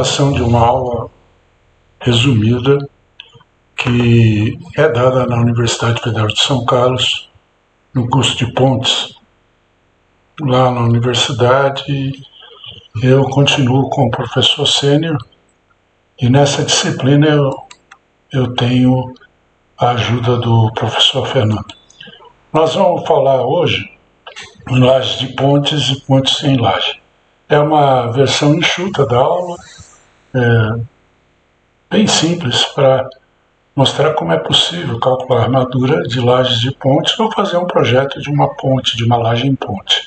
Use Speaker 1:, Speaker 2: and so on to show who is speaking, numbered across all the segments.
Speaker 1: Ação de uma aula resumida que é dada na Universidade Federal de São Carlos, no curso de Pontes. Lá na universidade eu continuo como professor sênior e nessa disciplina eu tenho a ajuda do professor Fernando. Nós vamos falar hoje em lajes de pontes e pontes sem laje. É uma versão enxuta da aula, bem simples, para mostrar como é possível calcular a armadura de lajes de pontes ou fazer um projeto de uma ponte, de uma laje em ponte.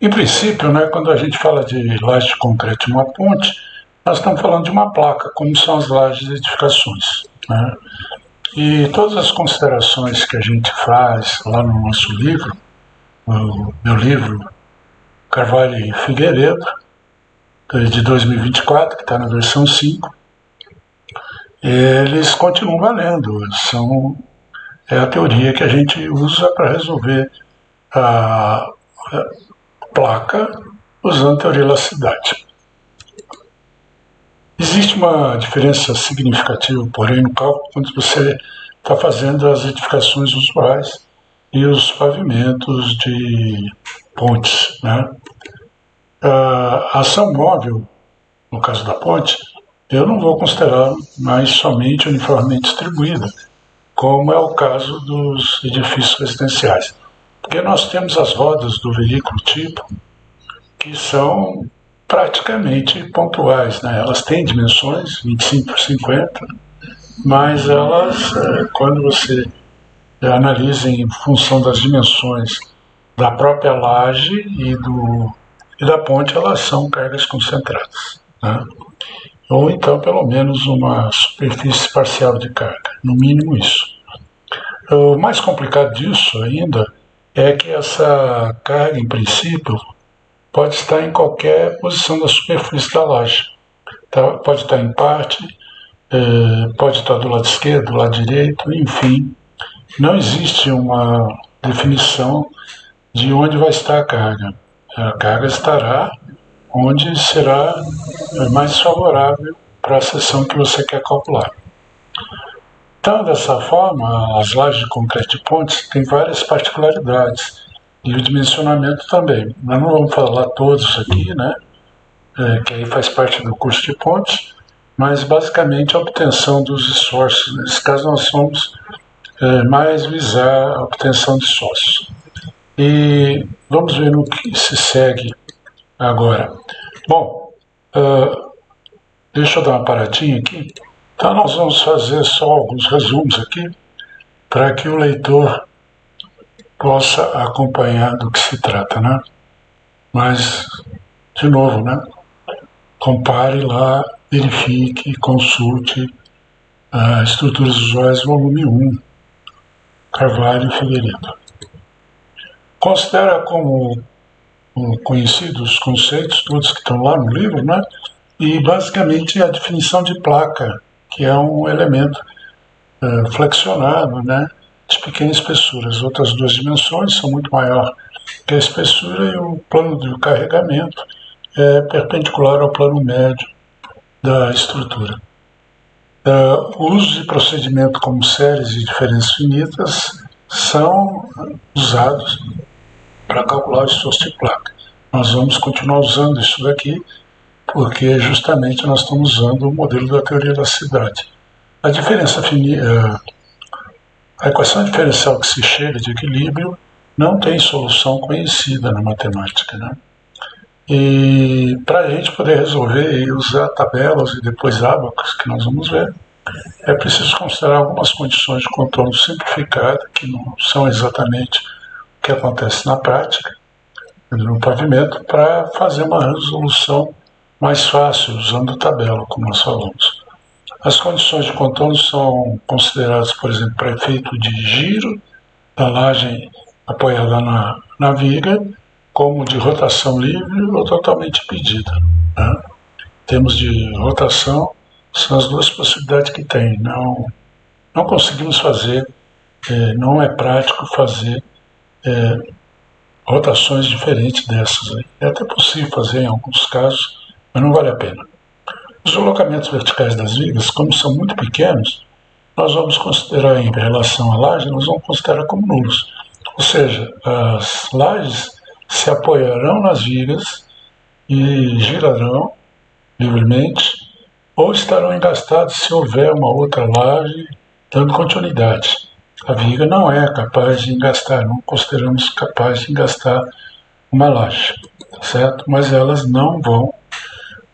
Speaker 1: Em princípio, quando a gente fala de laje de concreto em uma ponte, nós estamos falando de uma placa, como são as lajes de edificações. E todas as considerações que a gente faz lá no nosso livro, no meu livro Carvalho e Figueiredo, de 2024, que está na versão 5, eles continuam valendo. É a teoria que a gente usa para resolver a placa usando a teoria da elasticidade. Existe uma diferença significativa, porém, no cálculo quando você está fazendo as edificações usuais e os pavimentos de pontes. A ação móvel, no caso da ponte, eu não vou considerar mais somente uniformemente distribuída, como é o caso dos edifícios residenciais. Porque nós temos as rodas do veículo tipo, que são praticamente pontuais. Elas têm dimensões 25 por 50, mas elas, quando você analisa em função das dimensões da própria laje e da ponte, elas são cargas concentradas. Ou então, pelo menos, uma superfície parcial de carga, no mínimo isso. O mais complicado disso ainda é que essa carga, em princípio, pode estar em qualquer posição da superfície da laje. Pode estar em parte, pode estar do lado esquerdo, do lado direito, enfim. Não existe uma definição de onde vai estar a carga. A carga estará onde será mais favorável para a seção que você quer calcular. Então, dessa forma, as lajes de concreto de pontes têm várias particularidades e o dimensionamento também. Nós não vamos falar todos aqui, que aí faz parte do curso de pontes, mas basicamente a obtenção dos esforços. Nesse caso, nós vamos mais visar a obtenção de sócios. E vamos ver no que se segue agora. Bom, deixa eu dar uma paradinha aqui. Então nós vamos fazer só alguns resumos aqui para que o leitor possa acompanhar do que se trata, Mas, de novo, compare lá, verifique, consulte Estruturas Usuais, volume 1, Carvalho e Figueiredo. Considera como conhecidos os conceitos, todos que estão lá no livro, e basicamente a definição de placa, que é um elemento flexionado, de pequena espessura. As outras duas dimensões são muito maior que a espessura e o plano de carregamento é perpendicular ao plano médio da estrutura. O uso de procedimento como séries e diferenças finitas são usados para calcular o esforço de placa. Nós vamos continuar usando isso daqui, porque justamente nós estamos usando o modelo da teoria da elasticidade. A equação diferencial que se chega de equilíbrio não tem solução conhecida na matemática. E para a gente poder resolver e usar tabelas e depois ábacos, que nós vamos ver, é preciso considerar algumas condições de contorno simplificado, que não são exatamente o que acontece na prática, no pavimento, para fazer uma resolução mais fácil, usando tabela, como nós falamos. As condições de contorno são consideradas, por exemplo, para efeito de giro da laje apoiada na viga, como de rotação livre ou totalmente impedida. Em termos de rotação, são as duas possibilidades que tem. Não conseguimos fazer, não é prático fazer rotações diferentes dessas. É até possível fazer em alguns casos, mas não vale a pena. Os deslocamentos verticais das vigas, como são muito pequenos, nós vamos considerar em relação à laje, nós vamos considerar como nulos. Ou seja, as lajes se apoiarão nas vigas e girarão livremente, ou estarão engastadas se houver uma outra laje dando continuidade. A viga não é capaz de engastar, não consideramos capaz de engastar uma laje, certo? Mas elas não vão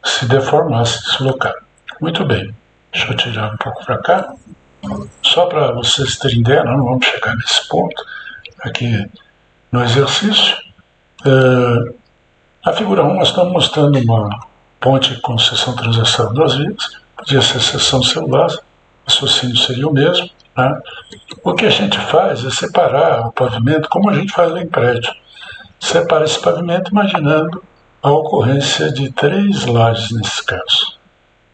Speaker 1: se deformar, se deslocar. Muito bem, deixa eu tirar um pouco para cá. Só para vocês terem ideia, nós não vamos chegar nesse ponto aqui no exercício. Na figura 1 nós estamos mostrando uma ponte com seção transversal de duas vigas, podia ser seção celular, o raciocínio seria o mesmo. Né? O que a gente faz é separar o pavimento, como a gente faz lá em prédio. Separa esse pavimento imaginando a ocorrência de 3 lajes nesse caso.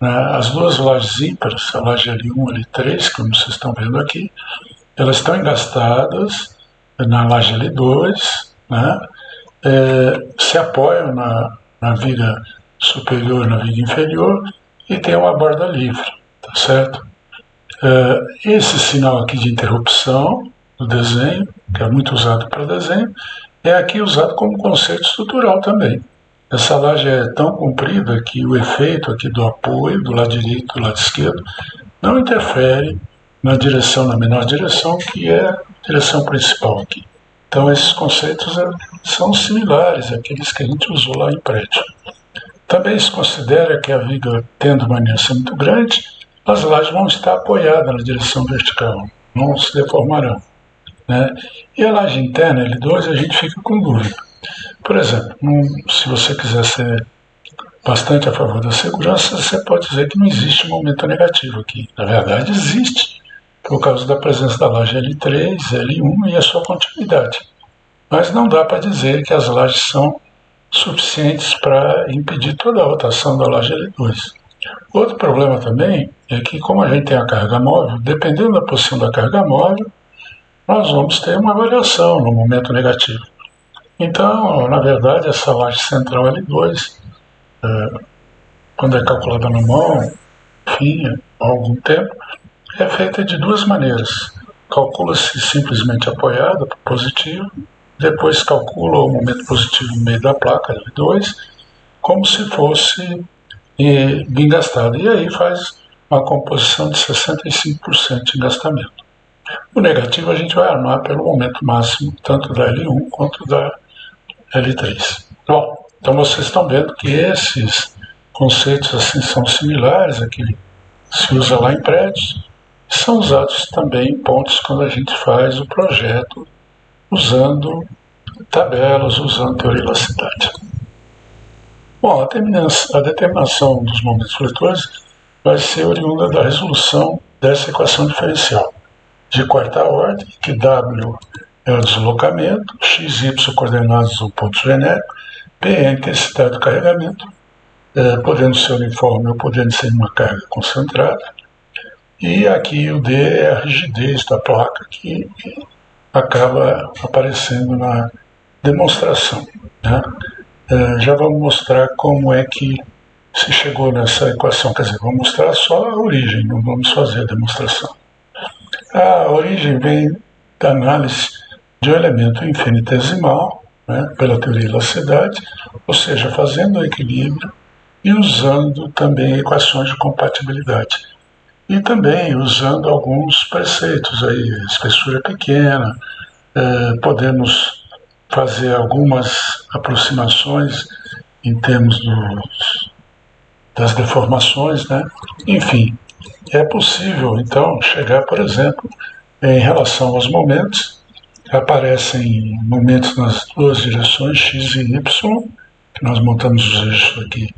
Speaker 1: As duas lajes ímpares, a laje L1 e L3, como vocês estão vendo aqui, elas estão engastadas na laje L2, né? Se apoiam na viga superior e na viga inferior e tem uma borda livre, tá certo? Esse sinal aqui de interrupção do desenho, que é muito usado para desenho, é aqui usado como conceito estrutural também. Essa laje é tão comprida que o efeito aqui do apoio, do lado direito e do lado esquerdo, não interfere na menor direção, que é a direção principal aqui. Então esses conceitos são similares àqueles que a gente usou lá em prédio. Também se considera que a viga, tendo uma inércia muito grande, as lajes vão estar apoiadas na direção vertical, não se deformarão. Né? E a laje interna, L2, a gente fica com dúvida. Por exemplo, se você quiser ser bastante a favor da segurança, você pode dizer que não existe momento negativo aqui. Na verdade, existe, por causa da presença da laje L3, L1 e a sua continuidade. Mas não dá para dizer que as lajes são suficientes para impedir toda a rotação da laje L2. Outro problema também é que, como a gente tem a carga móvel, dependendo da posição da carga móvel, nós vamos ter uma variação no momento negativo. Então, na verdade, essa laje central L2, quando é calculada na mão, fia, há algum tempo, é feita de duas maneiras. Calcula-se simplesmente apoiada, positivo, depois calcula o momento positivo no meio da placa L2, como se fosse engastada. E aí faz uma composição de 65% de engastamento. O negativo a gente vai armar pelo momento máximo, tanto da L1 quanto da L3. Bom, então vocês estão vendo que esses conceitos assim são similares a que se usa lá em prédios, são usados também em pontos quando a gente faz o projeto usando tabelas, usando teoria da cidade. Bom, a determinação dos momentos fletores vai ser oriunda da resolução dessa equação diferencial de quarta ordem, que W é o deslocamento, x, y coordenadas do ponto genérico, P é a intensidade do carregamento, podendo ser uniforme ou podendo ser uma carga concentrada, e aqui o D é a rigidez da placa, que acaba aparecendo na demonstração. Né? Já vamos mostrar como é que se chegou nessa equação, quer dizer, vamos mostrar só a origem, não vamos fazer a demonstração. A origem vem da análise de um elemento infinitesimal, né, pela teoria da elasticidade, ou seja, fazendo o equilíbrio e usando também equações de compatibilidade. E também usando alguns preceitos, aí, espessura pequena, podemos fazer algumas aproximações em termos das deformações, né? Enfim, é possível, então, chegar, por exemplo, em relação aos momentos, aparecem momentos nas duas direções, x e y, que nós montamos os eixos aqui,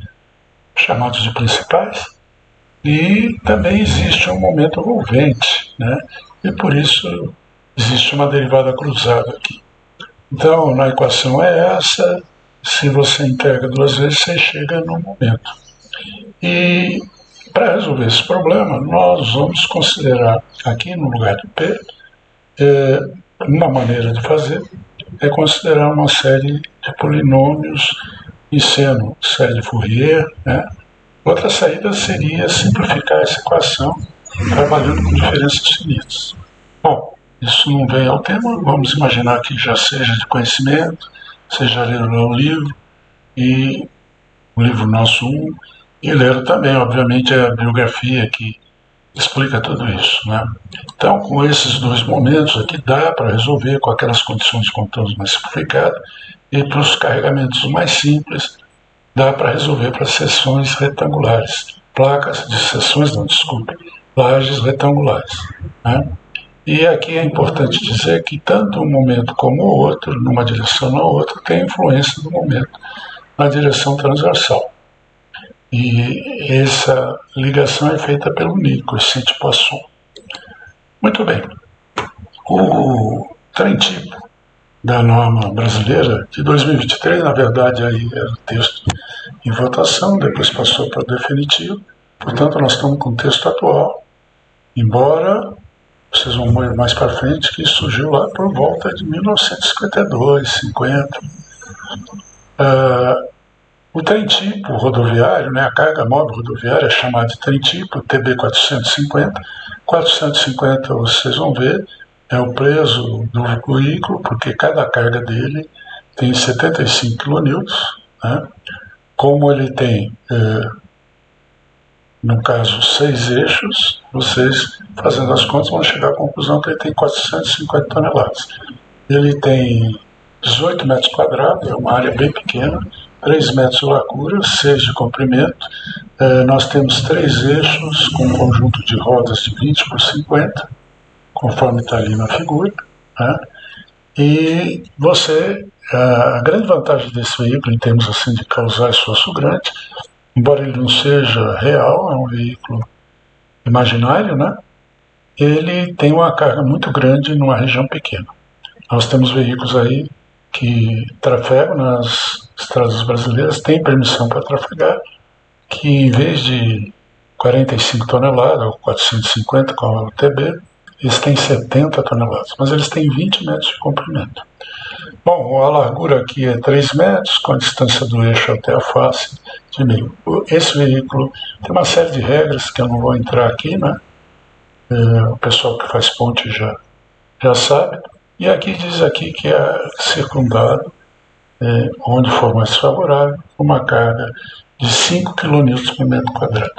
Speaker 1: chamados de principais, e também existe um momento envolvente, né? E por isso existe uma derivada cruzada aqui. Então, na equação é essa, se você integra duas vezes, você chega no momento. E para resolver esse problema, nós vamos considerar aqui no lugar do P, uma maneira de fazer é considerar uma série de polinômios em seno série de Fourier, né? Outra saída seria simplificar essa equação trabalhando com diferenças finitas. Bom, isso não vem ao tema, vamos imaginar que já seja de conhecimento, seja ler o livro, e o livro nosso 1, e ler também, obviamente, a biografia que explica tudo isso, né? Então, com esses dois momentos aqui, dá para resolver com aquelas condições de contornos mais simplificadas, e para os carregamentos mais simples, dá para resolver para seções retangulares, placas de seções, não, desculpe, lajes retangulares, né? E aqui é importante dizer que tanto um momento como o outro, numa direção ou na outra, tem influência do momento na direção transversal. E essa ligação é feita pelo Nico, coeficiente Poisson. Muito bem. O trem-tipo da norma brasileira de 2023, na verdade, aí era o texto em votação, depois passou para o definitivo, portanto nós estamos com o texto atual, embora vocês vão ver mais para frente que isso surgiu lá por volta de 1952, 50. O trem-tipo rodoviário, né, a carga móvel rodoviária é chamada de trem-tipo, TB 450. 450, vocês vão ver, é o peso do veículo, porque cada carga dele tem 75 kN, né? Como ele tem, no caso, 6 eixos, vocês, fazendo as contas, vão chegar à conclusão que ele tem 450 toneladas. Ele tem 18 metros quadrados, é uma área bem pequena, 3 metros de largura, 6 de comprimento. Nós temos 3 eixos com um conjunto de rodas de 20 por 50, conforme está ali na figura, né? E a grande vantagem desse veículo, em termos assim de causar esforço grande, embora ele não seja real, é um veículo imaginário, né? Ele tem uma carga muito grande numa região pequena. Nós temos veículos aí que trafegam nas estradas brasileiras, têm permissão para trafegar, que em vez de 45 toneladas, ou 450 com a UTB, eles têm 70 toneladas, mas eles têm 20 metros de comprimento. Bom, a largura aqui é 3 metros, com a distância do eixo até a face de meio. Esse veículo tem uma série de regras que eu não vou entrar aqui, né? O pessoal que faz ponte já sabe. E aqui diz aqui que é circundado, onde for mais favorável, uma carga de 5 kN por metro quadrado.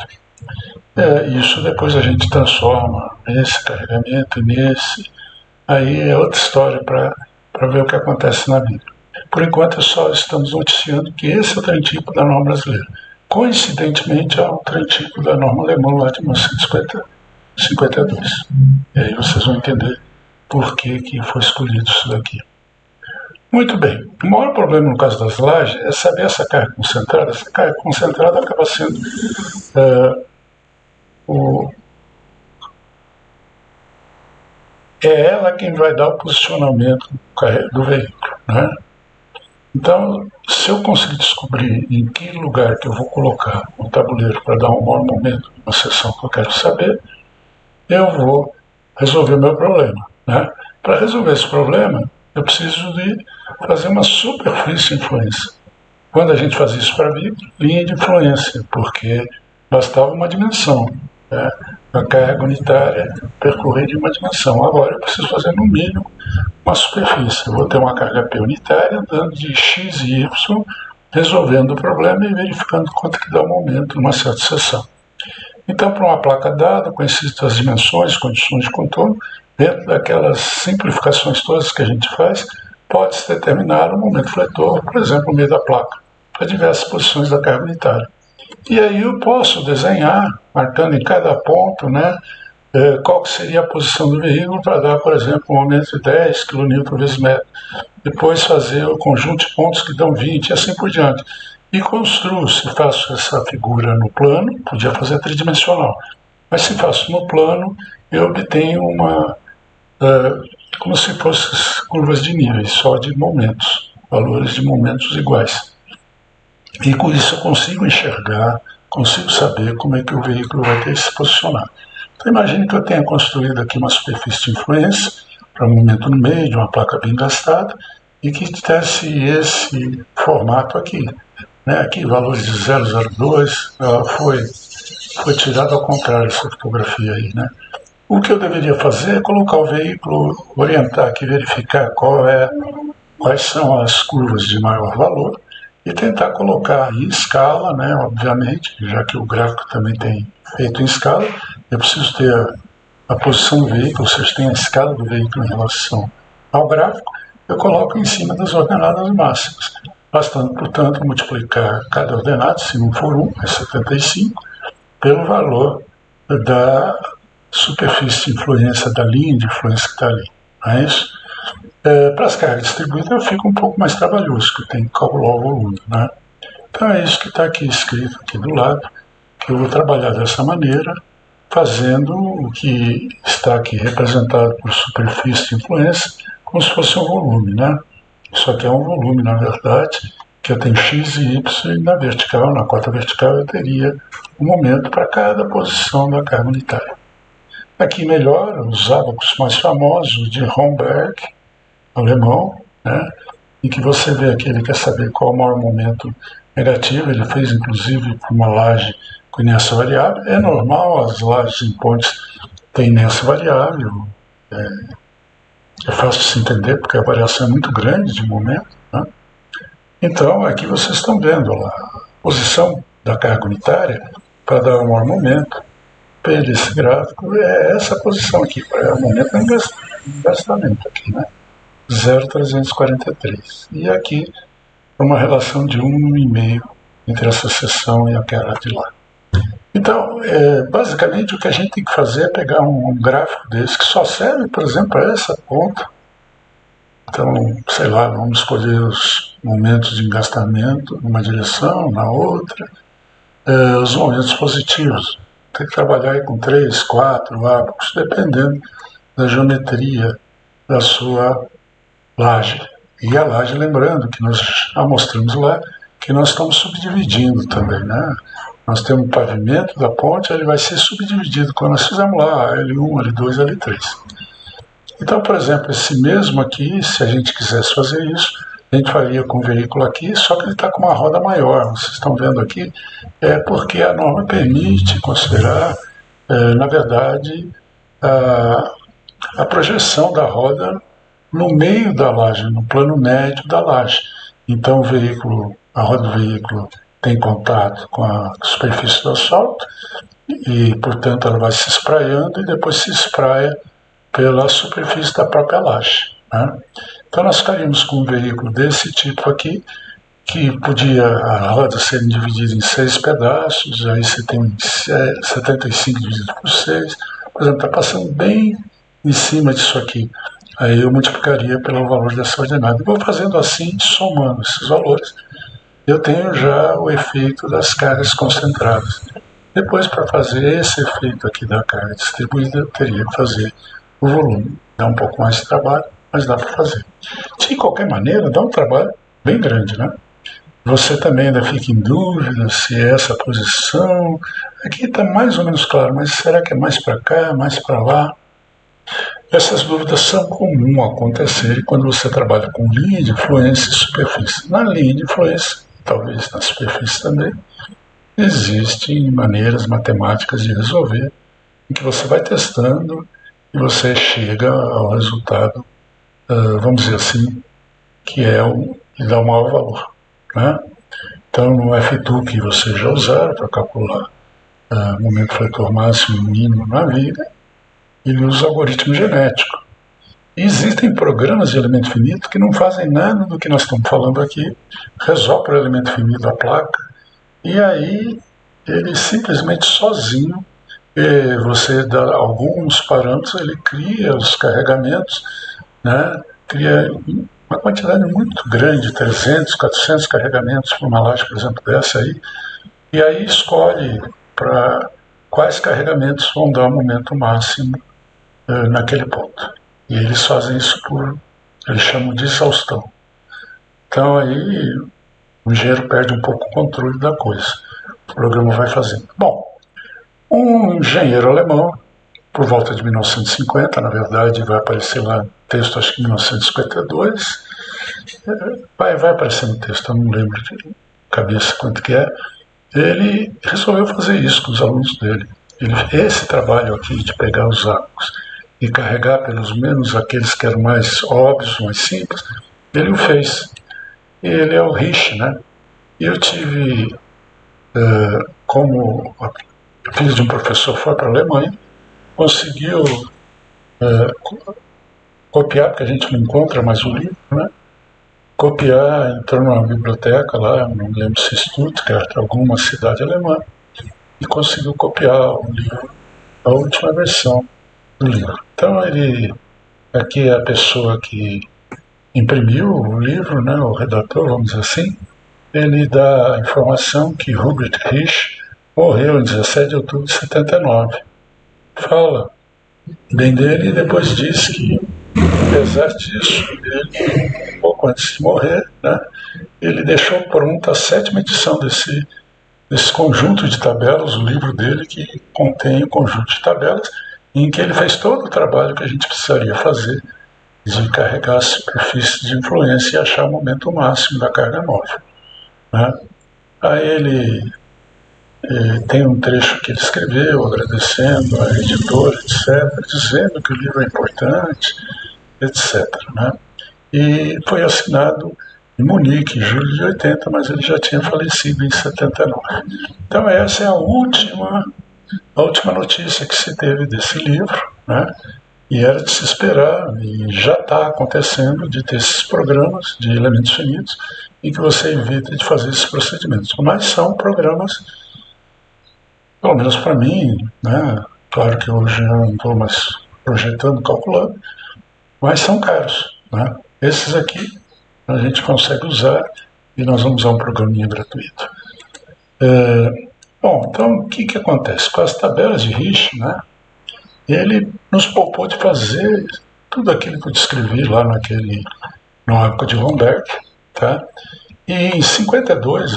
Speaker 1: Isso depois a gente transforma nesse carregamento e nesse. Aí é outra história para ver o que acontece na vida. Por enquanto, só estamos noticiando que esse é o trem-tipo da norma brasileira. Coincidentemente, é o trem-tipo da norma alemã lá de 1952. E aí vocês vão entender por que foi escolhido isso daqui. Muito bem. O maior problema no caso das lajes é saber essa carga concentrada. Essa carga concentrada acaba sendo é ela quem vai dar o posicionamento do veículo, né? Então, se eu conseguir descobrir em que lugar que eu vou colocar o tabuleiro para dar um maior momento na seção que eu quero saber, eu vou resolver o meu problema, né? Para resolver esse problema, eu preciso de fazer uma superfície de influência. Quando a gente fazia isso para veículo, linha de influência, porque bastava uma dimensão, né? A carga unitária percorrer de uma dimensão. Agora eu preciso fazer no mínimo uma superfície. Eu vou ter uma carga P unitária andando de x e y, resolvendo o problema e verificando quanto que dá o momento numa certa seção. Então, para uma placa dada, conhecidas as dimensões, condições de contorno, dentro daquelas simplificações todas que a gente faz, pode-se determinar o momento fletor, por exemplo, no meio da placa, para diversas posições da carga unitária. E aí eu posso desenhar, marcando em cada ponto, né, qual que seria a posição do veículo para dar, por exemplo, um momento de 10 kN vezes metro. Depois fazer o conjunto de pontos que dão 20 e assim por diante. E construo, se faço essa figura no plano, podia fazer tridimensional, mas se faço no plano, eu obtenho como se fossem curvas de níveis, só de momentos, valores de momentos iguais. E com isso eu consigo enxergar, consigo saber como é que o veículo vai ter que se posicionar. Então imagine que eu tenha construído aqui uma superfície de influência para um momento no meio de uma placa bem gastada e que tivesse esse formato aqui. né? Aqui valores de 002, ela foi tirada ao contrário essa fotografia aí, né? O que eu deveria fazer é colocar o veículo, orientar aqui, verificar quais são as curvas de maior valor e tentar colocar em escala, né, obviamente, já que o gráfico também tem feito em escala, eu preciso ter a posição do veículo, ou seja, tem a escala do veículo em relação ao gráfico, eu coloco em cima das ordenadas máximas, bastando, portanto, multiplicar cada ordenada, se não for 1, é 75, pelo valor da superfície de influência, da linha de influência que está ali. Não é isso? Para as cargas distribuídas fica um pouco mais trabalhoso, que eu tenho que calcular o volume. Né? Então é isso que está aqui escrito aqui do lado, que eu vou trabalhar dessa maneira, fazendo o que está aqui representado por superfície de influência, como se fosse um volume. Né? Isso aqui é um volume, na verdade, que eu tenho x e y, e na vertical, na cota vertical, eu teria um momento para cada posição da carga unitária. Aqui melhora os ábacos mais famosos de Romberg, alemão, né, em que você vê aqui, ele quer saber qual é o maior momento negativo, ele fez inclusive uma laje com inércia variável. É normal, as lajes em pontes têm inércia variável, é fácil de se entender porque a variação é muito grande de momento. Né? Então, aqui vocês estão vendo lá, a posição da carga unitária para dar o maior momento, pelo esse gráfico, é essa posição aqui, é o momento do investimento aqui, né? 0,343. E aqui, uma relação de 1,5 entre essa seção e aquela de lá. Então, basicamente, o que a gente tem que fazer é pegar um gráfico desse, que só serve, por exemplo, para essa ponta. Então, sei lá, vamos escolher os momentos de engastamento numa direção, na outra, os momentos positivos. Tem que trabalhar aí com 3, 4 ábacos, dependendo da geometria da sua laje. E a laje, lembrando que nós já mostramos lá, que nós estamos subdividindo também, né? Nós temos o pavimento da ponte, ele vai ser subdividido, quando nós fizemos lá L1, L2, L3. Então, por exemplo, esse mesmo aqui, se a gente quisesse fazer isso, a gente faria com o veículo aqui, só que ele está com uma roda maior. Vocês estão vendo aqui, porque a norma permite considerar, na verdade, a projeção da roda no meio da laje, no plano médio da laje. Então o veículo, a roda do veículo tem contato com a superfície do asfalto e, portanto, ela vai se espraiando e depois se espraia pela superfície da própria laje. Né? Então nós ficaríamos com um veículo desse tipo aqui, que podia a roda ser dividida em 6 pedaços, aí você tem 75 dividido por 6, por exemplo, está passando bem em cima disso aqui. Aí eu multiplicaria pelo valor dessa ordenada. E vou fazendo assim, somando esses valores, eu tenho já o efeito das cargas concentradas. Depois, para fazer esse efeito aqui da carga distribuída, eu teria que fazer o volume. Dá um pouco mais de trabalho, mas dá para fazer. De qualquer maneira, dá um trabalho bem grande, né? Você também ainda fica em dúvida se é essa posição. Aqui está mais ou menos claro, mas será que é mais para cá, mais para lá? Essas dúvidas são comuns acontecerem quando você trabalha com linha de influência e superfície. Na linha de influência, talvez na superfície também, existem maneiras matemáticas de resolver, em que você vai testando e você chega ao resultado, vamos dizer assim, que dá o maior valor. Né? Então, no F2 que você já usaram para calcular o momento fletor máximo e mínimo na viga, ele usa algoritmo genético. E existem programas de elemento finito que não fazem nada do que nós estamos falando aqui, resolve para o elemento finito a placa, e aí ele simplesmente sozinho, você dá alguns parâmetros, ele cria os carregamentos, né? Cria uma quantidade muito grande, 300, 400 carregamentos para uma laje, por exemplo, dessa aí, e aí escolhe para quais carregamentos vão dar o momento máximo naquele ponto. E eles fazem isso eles chamam de exaustão. Então aí o engenheiro perde um pouco o controle da coisa. O programa vai fazendo. Bom, um engenheiro alemão, por volta de 1950, na verdade vai aparecer lá no texto, acho que 1952, vai aparecer no texto, eu não lembro cabeça quanto que é, ele resolveu fazer isso com os alunos dele. Esse trabalho aqui de pegar os átomos e carregar pelos menos aqueles que eram mais óbvios, mais simples, ele o fez. E ele é o Risch, né? E eu tive, como filho de um professor, foi para a Alemanha, conseguiu copiar, porque a gente não encontra mais o livro, né? Copiar, entrou numa biblioteca lá, não lembro se Stuttgart, alguma cidade alemã, e conseguiu copiar o livro, a última versão do livro. Então ele, aqui é a pessoa que imprimiu o livro, né, o redator, vamos dizer assim, ele dá a informação que Hubert Risch morreu em 17 de outubro de 79. Fala bem dele e depois diz que, apesar disso, ele, pouco antes de morrer, né, ele deixou pronta a 7ª edição desse conjunto de tabelas, o livro dele que contém o conjunto de tabelas, em que ele fez todo o trabalho que a gente precisaria fazer de carregar as superfícies de influência e achar o momento máximo da carga móvel. Né? Aí ele tem um trecho que ele escreveu agradecendo a editora, etc., dizendo que o livro é importante, etc. Né? E foi assinado em Munique, em julho de 80, mas ele já tinha falecido em 79. Então essa é a última notícia que se teve desse livro, né? E era de se esperar, e já está acontecendo, de ter esses programas de elementos finitos em que você evita de fazer esses procedimentos. Mas são programas, pelo menos para mim, né? Claro que hoje eu não estou mais projetando, calculando, mas são caros. Né? Esses aqui a gente consegue usar e nós vamos usar um programinha gratuito. Bom, então o que acontece? Com as tabelas de Risch, né? Ele nos poupou de fazer tudo aquilo que eu descrevi lá no arco de Romberg, tá? E em 52,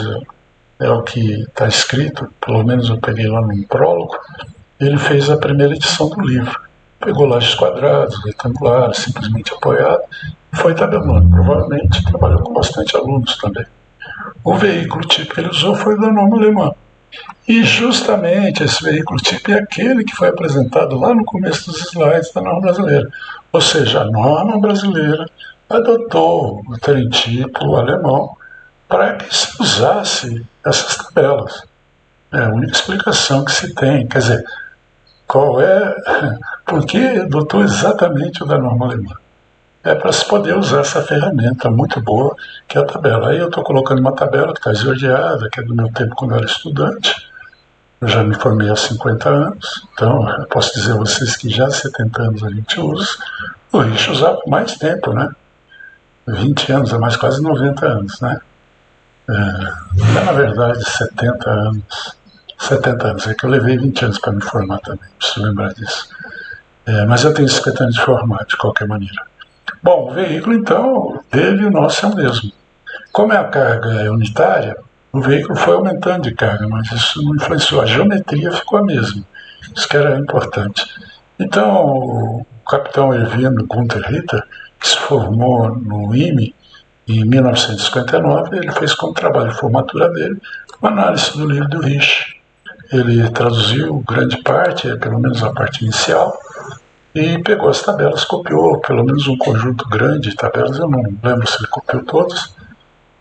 Speaker 1: é o que está escrito, pelo menos eu peguei lá no prólogo, ele fez a primeira edição do livro. Pegou lajes quadradas, retangulares, simplesmente apoiado, e foi tabelando. Provavelmente trabalhou com bastante alunos também. O veículo tipo que ele usou foi da norma alemã. E justamente esse veículo tipo é aquele que foi apresentado lá no começo dos slides da norma brasileira. Ou seja, a norma brasileira adotou o trem tipo alemão para que se usasse essas tabelas. É a única explicação que se tem. Quer dizer, qual é? Por que adotou exatamente o da norma alemã? É para se poder usar essa ferramenta muito boa que é a tabela. Aí eu estou colocando uma tabela que está esverdeada, que é do meu tempo quando eu era estudante. Eu já me formei há 50 anos, então eu posso dizer a vocês que já há 70 anos a gente usa. O Risch usava mais tempo, né? 20 anos, é mais quase 90 anos, né? Na verdade, 70 anos. 70 anos, é que eu levei 20 anos para me formar também, preciso lembrar disso. Mas eu tenho 50 anos de formar, de qualquer maneira. Bom, o veículo, então, dele e o nosso é o mesmo. Como a carga é unitária, o veículo foi aumentando de carga, mas isso não influenciou. A geometria ficou a mesma. Isso que era importante. Então, o capitão Erwin Gunther Ritter, que se formou no IME em 1959, ele fez como trabalho de formatura dele uma análise do livro do Risch. Ele traduziu grande parte, pelo menos a parte inicial, e pegou as tabelas, copiou pelo menos um conjunto grande de tabelas, eu não lembro se ele copiou todas,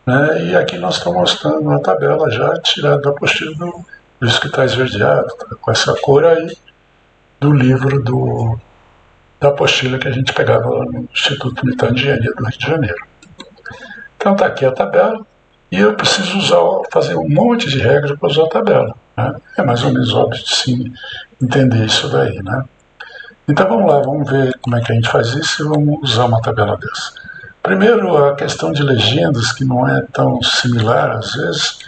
Speaker 1: né? E aqui nós estamos mostrando uma tabela já tirada da apostila por isso que está esverdeado, com essa cor aí do livro da apostila que a gente pegava lá no Instituto Militar de Engenharia do Rio de Janeiro. Então está aqui a tabela e eu preciso fazer um monte de regras para usar a tabela. Né? É mais ou menos óbvio de se entender isso daí, né? Então vamos lá, vamos ver como é que a gente faz isso e vamos usar uma tabela dessa. Primeiro, a questão de legendas, que não é tão similar às vezes,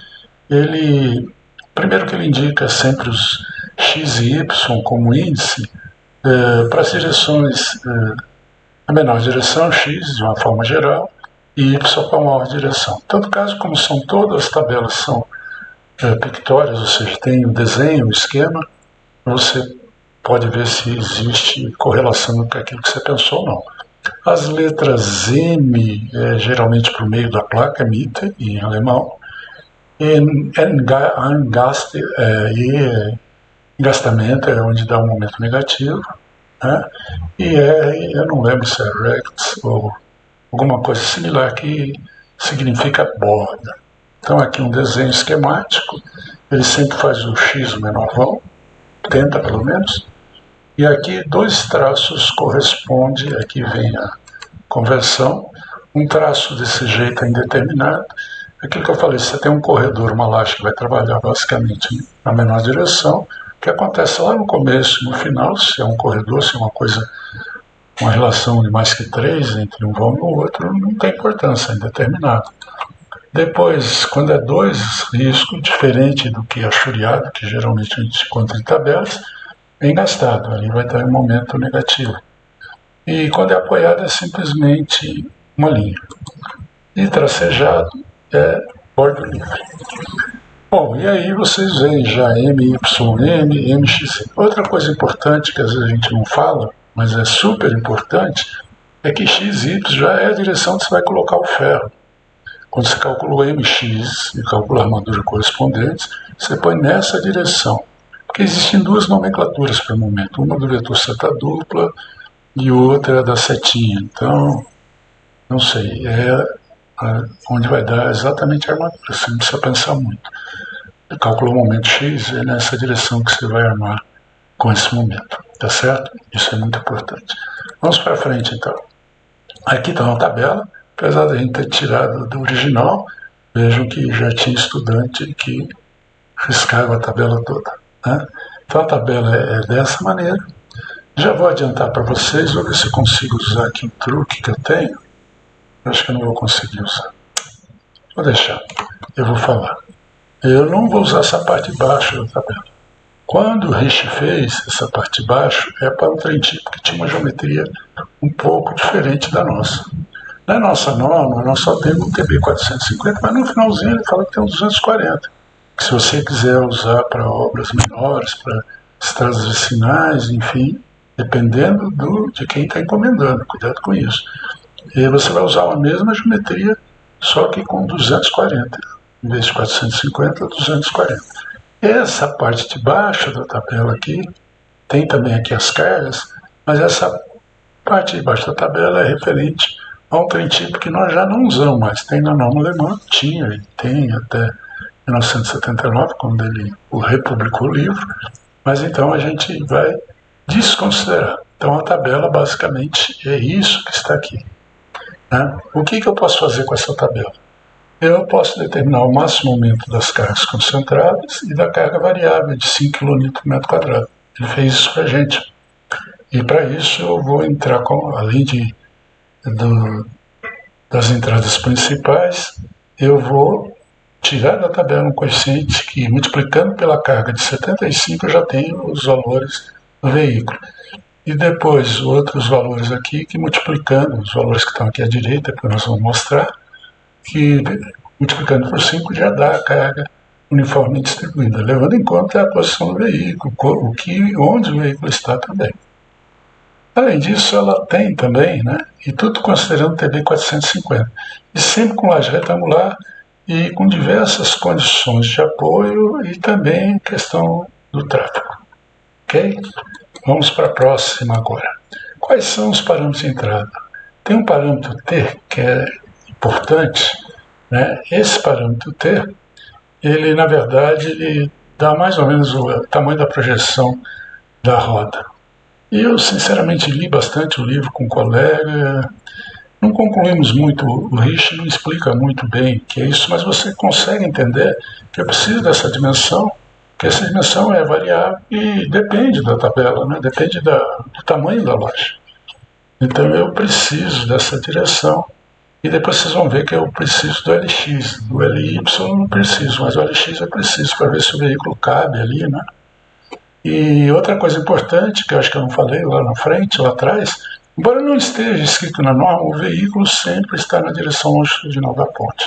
Speaker 1: primeiro que ele indica sempre os x e y como índice para as direções, a menor direção, x, de uma forma geral, e y para a maior direção. Em todo caso, como são todas as tabelas são pictórias, ou seja, tem o desenho, o esquema, você pode ver se existe correlação com aquilo que você pensou ou não. As letras M, geralmente por meio da placa, Mitte, em alemão, e engastamento é onde dá um momento negativo, né? E R, eu não lembro se é rects ou alguma coisa similar, que significa borda. Então aqui um desenho esquemático, ele sempre faz o X menorvão, tenta pelo menos, e aqui dois traços correspondem, aqui vem a conversão, um traço desse jeito é indeterminado, aquilo que eu falei, você tem um corredor, uma laje que vai trabalhar basicamente na menor direção, o que acontece lá no começo e no final, se é um corredor, se é uma coisa, uma relação de mais que 3 entre um vão e o outro, não tem importância, é indeterminado. Depois, quando é 2, risco diferente do que achuriado, que geralmente a gente encontra em tabelas, é engastado, ali vai ter um momento negativo. E quando é apoiado é simplesmente uma linha. E tracejado é bordo livre. Bom, e aí vocês veem já MYM, MX. Outra coisa importante que às vezes a gente não fala, mas é super importante, é que XY já é a direção que você vai colocar o ferro. Quando você calcula o MX e calcula a armadura correspondente, você põe nessa direção. Porque existem duas nomenclaturas para o momento. Uma do vetor seta dupla e outra da setinha. Então, não sei, onde vai dar exatamente a armadura. Você não precisa pensar muito. Calculou o momento X, é nessa direção que você vai armar com esse momento. Tá certo? Isso é muito importante. Vamos para frente, então. Aqui está uma tabela. Apesar de a gente ter tirado do original, vejam que já tinha estudante que riscava a tabela toda, né? Então a tabela é dessa maneira. Já vou adiantar para vocês, vou ver se eu consigo usar aqui um truque que eu tenho. Eu acho que eu não vou conseguir usar. Vou deixar, eu vou falar. Eu não vou usar essa parte de baixo da tabela. Quando o Rich fez essa parte de baixo, é para um trem tipo que tinha uma geometria um pouco diferente da nossa. Na nossa norma, nós só temos um TB450, mas no finalzinho ele fala que tem um 240. Que se você quiser usar para obras menores, para estradas vicinais, enfim, dependendo de quem está encomendando, cuidado com isso. E você vai usar a mesma geometria, só que com 240. Em vez de 450, 240. Essa parte de baixo da tabela aqui, tem também aqui as cargas, mas essa parte de baixo da tabela é referente a um trem tipo que nós já não usamos mais. Tem na norma alemã, tinha e tem até 1979, quando ele republicou o livro, mas então a gente vai desconsiderar. Então a tabela basicamente é isso que está aqui, né? O que eu posso fazer com essa tabela? Eu posso determinar o máximo aumento das cargas concentradas e da carga variável de 5 kN por metro quadrado. Ele fez isso para a gente. E para isso eu vou entrar além das entradas principais, eu vou tirar da tabela um coeficiente que, multiplicando pela carga de 75, eu já tenho os valores do veículo. E depois outros valores aqui que, multiplicando os valores que estão aqui à direita, que nós vamos mostrar, que multiplicando por 5 já dá a carga uniforme distribuída, levando em conta a posição do veículo, onde o veículo está também. Além disso, ela tem também, né, e tudo considerando TB 450, e sempre com laje retangular e com diversas condições de apoio e também questão do tráfego. Ok? Vamos para a próxima agora. Quais são os parâmetros de entrada? Tem um parâmetro T que é importante, né? Esse parâmetro T, ele na verdade ele dá mais ou menos o tamanho da projeção da roda. E eu sinceramente li bastante o livro com um colega, não concluímos muito, o Rich não explica muito bem o que é isso, mas você consegue entender que eu preciso dessa dimensão, que essa dimensão é variável e depende da tabela, né? Depende do tamanho da laje. Então eu preciso dessa direção. E depois vocês vão ver que eu preciso do LX, do LY eu não preciso, mas o LX eu preciso para ver se o veículo cabe ali, né? E outra coisa importante, que eu acho que eu não falei lá na frente, lá atrás, embora não esteja escrito na norma, o veículo sempre está na direção longitudinal da ponte.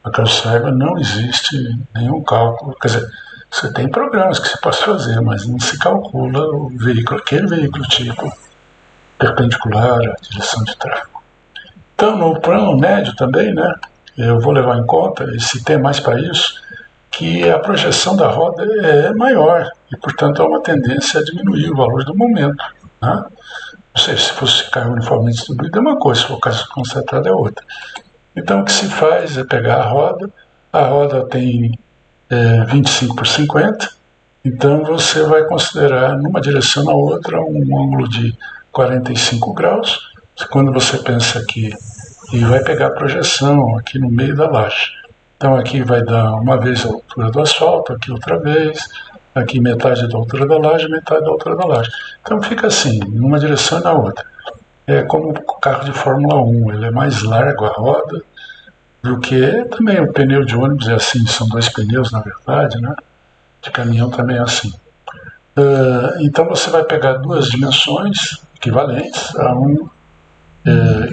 Speaker 1: Para que eu saiba, não existe nenhum cálculo, quer dizer, você tem programas que você pode fazer, mas não se calcula o veículo, aquele veículo tipo perpendicular à direção de tráfego. Então, no plano médio também, né, eu vou levar em conta, e se tem mais para isso, que a projeção da roda é maior e, portanto, há uma tendência a diminuir o valor do momento. Né? Ou seja, se fosse carro uniformemente distribuído é uma coisa, se for carga concentrada é outra. Então, o que se faz é pegar a roda tem 25 por 50, então você vai considerar numa direção na outra um ângulo de 45 graus, quando você pensa aqui, e vai pegar a projeção aqui no meio da laje. Então aqui vai dar uma vez a altura do asfalto, aqui outra vez, aqui metade da altura da laje, metade da altura da laje. Então fica assim, numa direção e na outra. É como o carro de Fórmula 1, ele é mais largo a roda do que também o pneu de ônibus é assim, são dois pneus na verdade, né? De caminhão também é assim. Então você vai pegar duas dimensões equivalentes, a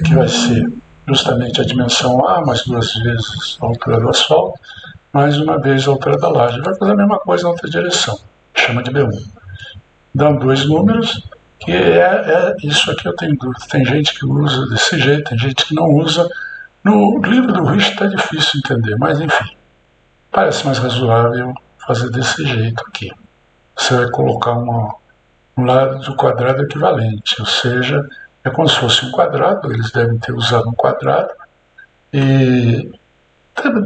Speaker 1: que vai ser justamente a dimensão A, mais duas vezes a altura do asfalto, mais uma vez a altura da laje. Vai fazer a mesma coisa na outra direção, chama de B1. Dão dois números, que isso aqui eu tenho dúvida. Tem gente que usa desse jeito, tem gente que não usa. No livro do Rich está difícil entender, mas enfim, parece mais razoável fazer desse jeito aqui. Você vai colocar um lado do quadrado equivalente, ou seja, é como se fosse um quadrado, eles devem ter usado um quadrado, e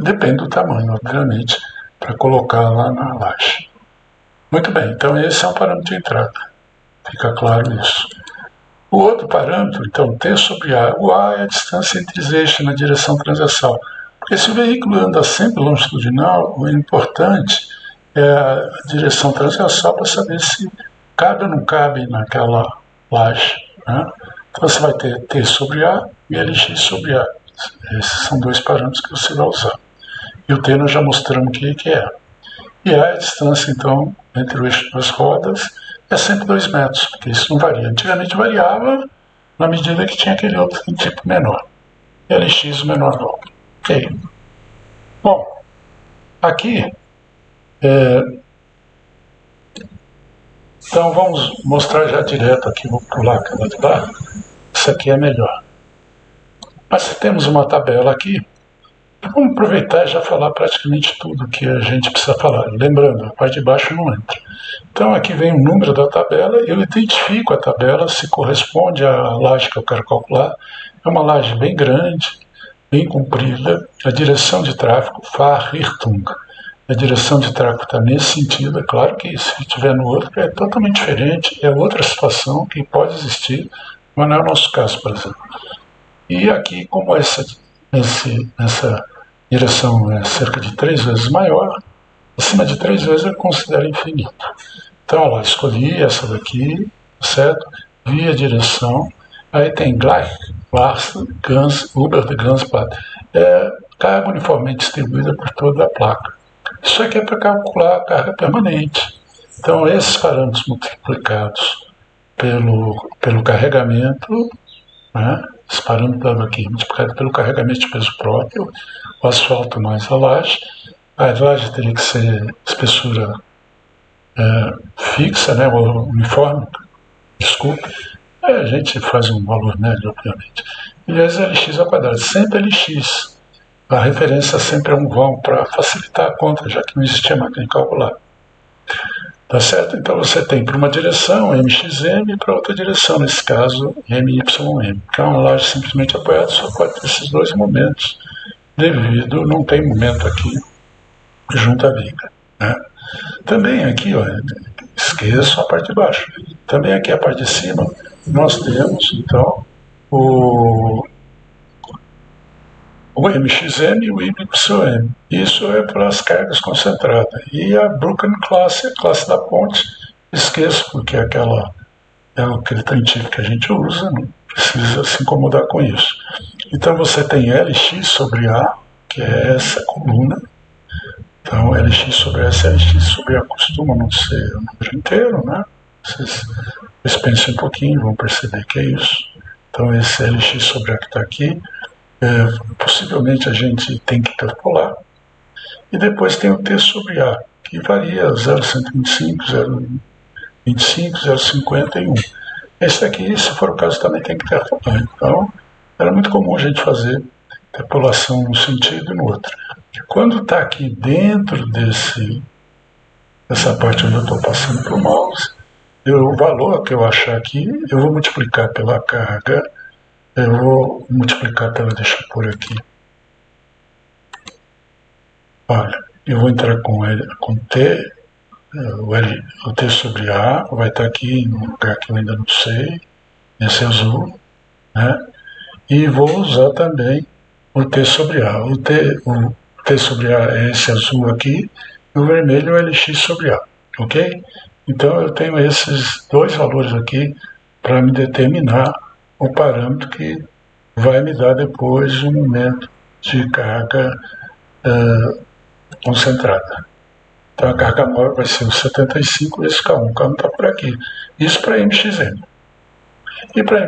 Speaker 1: depende do tamanho, obviamente, para colocar lá na laje. Muito bem, então esse é um parâmetro de entrada, fica claro isso. O outro parâmetro, então, T sobre A. O A é a distância entre os eixos na direção transversal. Porque se o veículo anda sempre longitudinal, o importante é a direção transversal para saber se cabe ou não cabe naquela laje. Né? Então você vai ter T sobre A e LX sobre A. Esses são dois parâmetros que você vai usar. E o T nós já mostramos o que é. E A é a distância, então, entre o eixo das rodas, é sempre 2 metros, porque isso não varia. Antigamente variava na medida que tinha aquele outro tipo menor. LX o menor não. Ok. Bom, aqui, então vamos mostrar já direto aqui, vou pular aquela de lá. Isso aqui é melhor. Mas temos uma tabela aqui. Vamos aproveitar e já falar praticamente tudo que a gente precisa falar. Lembrando, a parte de baixo não entra. Então aqui vem o número da tabela, eu identifico a tabela se corresponde à laje que eu quero calcular. É uma laje bem grande, bem comprida. A direção de tráfego, Fahrrichtung. A direção de tráfego está nesse sentido. É claro que se estiver no outro é totalmente diferente, é outra situação que pode existir, mas não é o nosso caso, por exemplo. E aqui, como essa direção é cerca de 3 vezes maior, acima de 3 vezes eu considero infinito. Então, olha lá, escolhi essa daqui, certo? Vi a direção, aí tem Gleich, Uber de Gansblatt, carga uniformemente distribuída por toda a placa. Isso aqui é para calcular a carga permanente. Então, esses parâmetros multiplicados pelo carregamento, né? Esse parâmetro aqui multiplicado pelo carregamento de peso próprio, o asfalto mais a laje teria que ser espessura fixa, né, uniforme, desculpe, a gente faz um valor médio, obviamente. E vezes LX ao quadrado, sempre LX. A referência sempre é um vão para facilitar a conta, já que não existia máquina de calcular. Tá certo? Então você tem para uma direção MXM e para outra direção, nesse caso MYM. Que é uma laje simplesmente apoiada, só pode ter esses dois momentos, devido, não tem momento aqui junto à viga. Né? Também aqui, ó, esqueço a parte de baixo. Também aqui a parte de cima, nós temos então o MXM e o YM. Isso é para as cargas concentradas. E a Broken Class, a classe da ponte, esqueço, porque é aquele trem-tipo que a gente usa, não precisa se incomodar com isso. Então você tem LX sobre A, que é essa coluna. Então LX sobre S, LX sobre A costuma não ser o número inteiro, né? Vocês pensem um pouquinho, vão perceber que é isso. Então esse LX sobre A que está aqui, possivelmente a gente tem que calcular. E depois tem o T sobre A, que varia 0,125, 0,25, 0,50 e 1. Esse daqui, se for o caso, também tem que calcular. Então, era muito comum a gente fazer interpolação num sentido e no outro. Quando está aqui dentro dessa parte onde eu estou passando para o mouse, o valor que eu achar aqui, eu vou multiplicar pela carga, eu vou multiplicar pela, deixa eu pôr aqui, olha, eu vou entrar com T, o T sobre A, vai estar aqui no lugar que eu ainda não sei, esse azul, né? E vou usar também o T sobre A. O T sobre A é esse azul aqui, e o vermelho é o LX sobre A, ok? Então eu tenho esses dois valores aqui para me determinar o parâmetro que vai me dar depois o momento de carga concentrada. Então a carga móvel vai ser o 75 vezes K1. K1 está por aqui. Isso para MXM. E para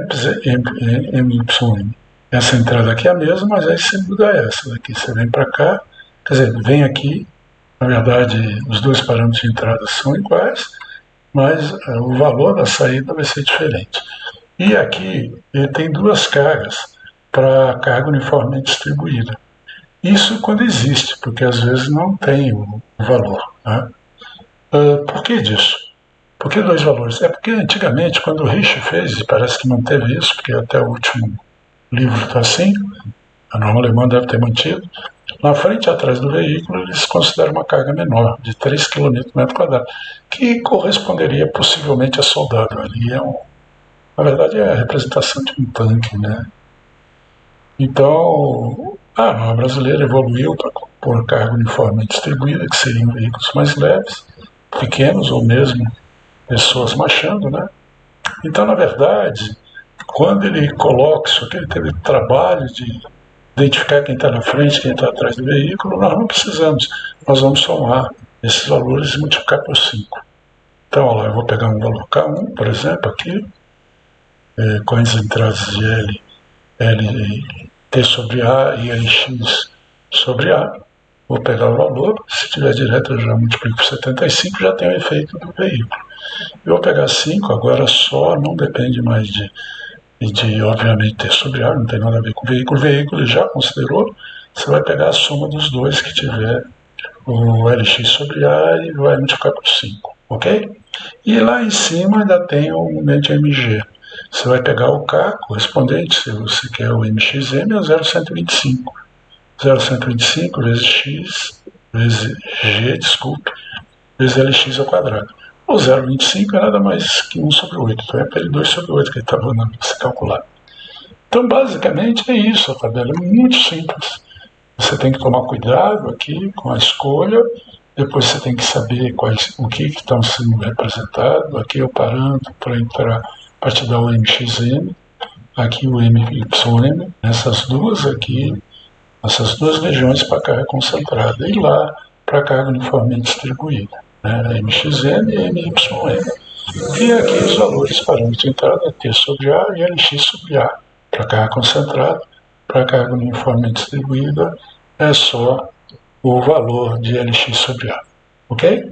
Speaker 1: MYM, essa entrada aqui é a mesma, mas aí você muda essa daqui. Você vem para cá, quer dizer, vem aqui. Na verdade, os dois parâmetros de entrada são iguais, mas o valor da saída vai ser diferente. E aqui ele tem duas cargas para carga uniformemente distribuída. Isso quando existe, porque às vezes não tem o valor. Né? Por que disso? Por que dois valores? É porque antigamente, quando o Risch fez, e parece que manteve isso, porque até o último livro está assim, a norma alemã deve ter mantido, na frente e atrás do veículo eles consideram uma carga menor, de 3 km por metro quadrado, que corresponderia possivelmente a soldado. Ali na verdade é a representação de um tanque, né? Então, a norma brasileira evoluiu para pôr carga uniformemente distribuída, que seriam veículos mais leves, pequenos ou mesmo pessoas marchando, né? Então, na verdade, quando ele coloca isso aqui, ele teve trabalho de identificar quem está na frente, quem está atrás do veículo, nós não precisamos. Nós vamos somar esses valores e multiplicar por 5. Então, olha lá, eu vou pegar um valor K1, por exemplo, aqui, com as entradas de T sobre A e LX sobre A. Vou pegar o valor, se tiver direto eu já multiplico por 75, já tem o efeito do veículo. Eu vou pegar 5, agora só, não depende mais de obviamente, T sobre A, não tem nada a ver com o veículo. O veículo ele já considerou, você vai pegar a soma dos dois que tiver o LX sobre A e vai multiplicar por 5, ok? E lá em cima ainda tem o momento MG. Você vai pegar o K correspondente, se você quer o MXM, é 0,125. 0,125 vezes X, vezes G, desculpe, vezes LX ao quadrado. O 0,25 é nada mais que 1 sobre 8, então é para 2 sobre 8 que ele está dando para se calcular. Então, basicamente, é isso, a tabela é muito simples. Você tem que tomar cuidado aqui com a escolha, depois você tem que saber o que estão sendo representado. Aqui é o parâmetro para entrar, para te dar o MXM, aqui o MYM, essas duas aqui, essas duas regiões para carga concentrada, e lá para carga uniformemente distribuída, né? MXM e MYM. E aqui os valores parâmetros de entrada, T sobre A e LX sobre A. Para carga concentrada, para carga uniformemente distribuída, é só o valor de LX sobre A. Ok?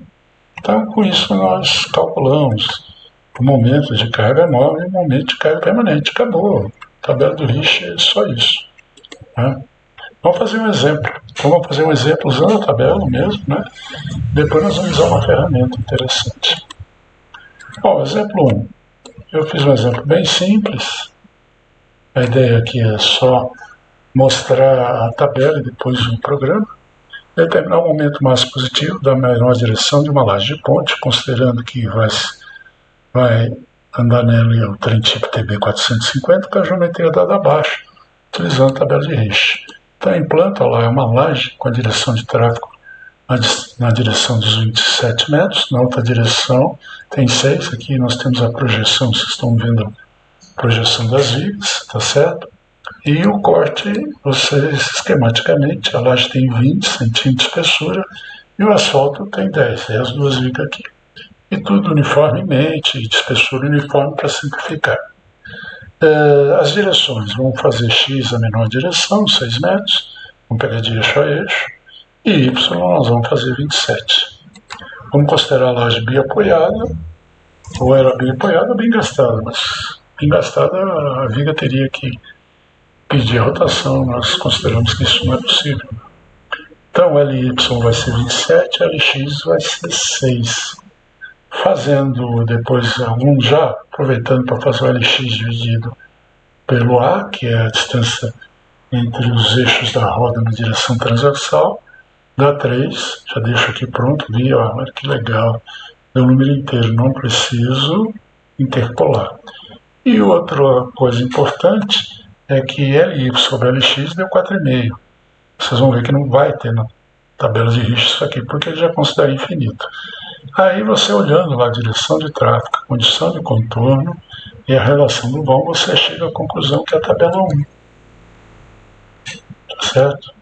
Speaker 1: Então, com isso, nós calculamos o momento de carga móvel e o momento de carga permanente. Acabou. A tabela do Risch é só isso. Né? Vamos fazer um exemplo. Vamos fazer um exemplo usando a tabela mesmo, né? Depois nós vamos usar uma ferramenta interessante. Bom, exemplo 1. Eu fiz um exemplo bem simples. A ideia aqui é só mostrar a tabela e depois o programa. Determinar o momento mais positivo da menor direção de uma laje de ponte, considerando que vai andar nela o trem tipo TB450 com a geometria dada abaixo, utilizando a tabela de Risch. Então, em planta, lá é uma laje com a direção de tráfego na direção dos 27 metros, na outra direção tem 6, aqui nós temos a projeção, vocês estão vendo a projeção das vigas, tá certo? E o corte, vocês esquematicamente, a laje tem 20 centímetros de espessura e o asfalto tem 10, é as duas vigas aqui. E tudo uniformemente, de espessura uniforme para simplificar. As direções, vamos fazer X a menor direção, 6 metros, vamos pegar de eixo a eixo, e Y nós vamos fazer 27. Vamos considerar a laje biapoiada, ou bem apoiada ou bem gastada, mas bem gastada a viga teria que pedir a rotação, nós consideramos que isso não é possível. Então, LY vai ser 27, LX vai ser 6. Fazendo depois já aproveitando para fazer o LX dividido pelo A, que é a distância entre os eixos da roda na direção transversal, dá 3, já deixo aqui pronto, vi, olha que legal, deu o número inteiro, não preciso interpolar. E outra coisa importante é que LY sobre LX deu 4,5. Vocês vão ver que não vai ter na tabela de Richter isso aqui, porque ele já considera infinito. Aí você olhando lá a direção de tráfego, a condição de contorno e a relação do vão, você chega à conclusão que é a tabela 1. Tá certo?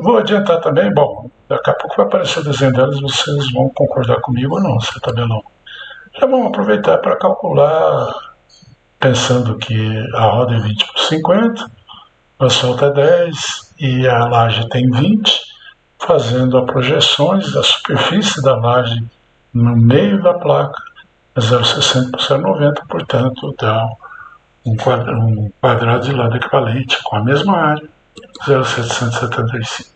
Speaker 1: Vou adiantar também, bom, daqui a pouco vai aparecer o desenho delas, vocês vão concordar comigo ou não, se é a tabela 1. Já vamos aproveitar para calcular, pensando que a roda é 20 por 50, o asfalto é 10 e a laje tem 20, fazendo as projeções da superfície da laje no meio da placa, é 0,60 por 0,90, portanto dá um quadrado de lado equivalente com a mesma área, 0,775.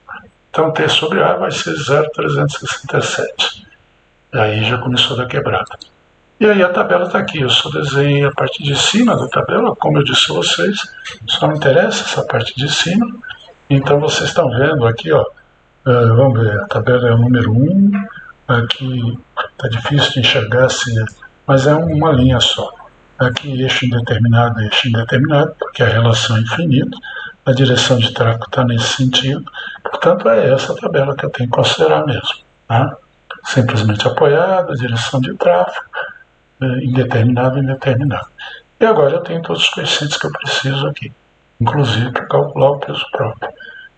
Speaker 1: Então T sobre A vai ser 0,367. Aí já começou a dar quebrada. E aí a tabela está aqui, eu só desenhei a parte de cima da tabela, como eu disse a vocês, só me interessa essa parte de cima. Então vocês estão vendo aqui, ó, vamos ver, a tabela é o número 1, aqui está difícil de enxergar, mas é uma linha só. Aqui eixo indeterminado, porque a relação é infinita, a direção de tráfego está nesse sentido, portanto é essa tabela que eu tenho que considerar mesmo. Tá? Simplesmente apoiada, direção de tráfego, indeterminado. E agora eu tenho todos os coeficientes que eu preciso aqui, inclusive para calcular o peso próprio,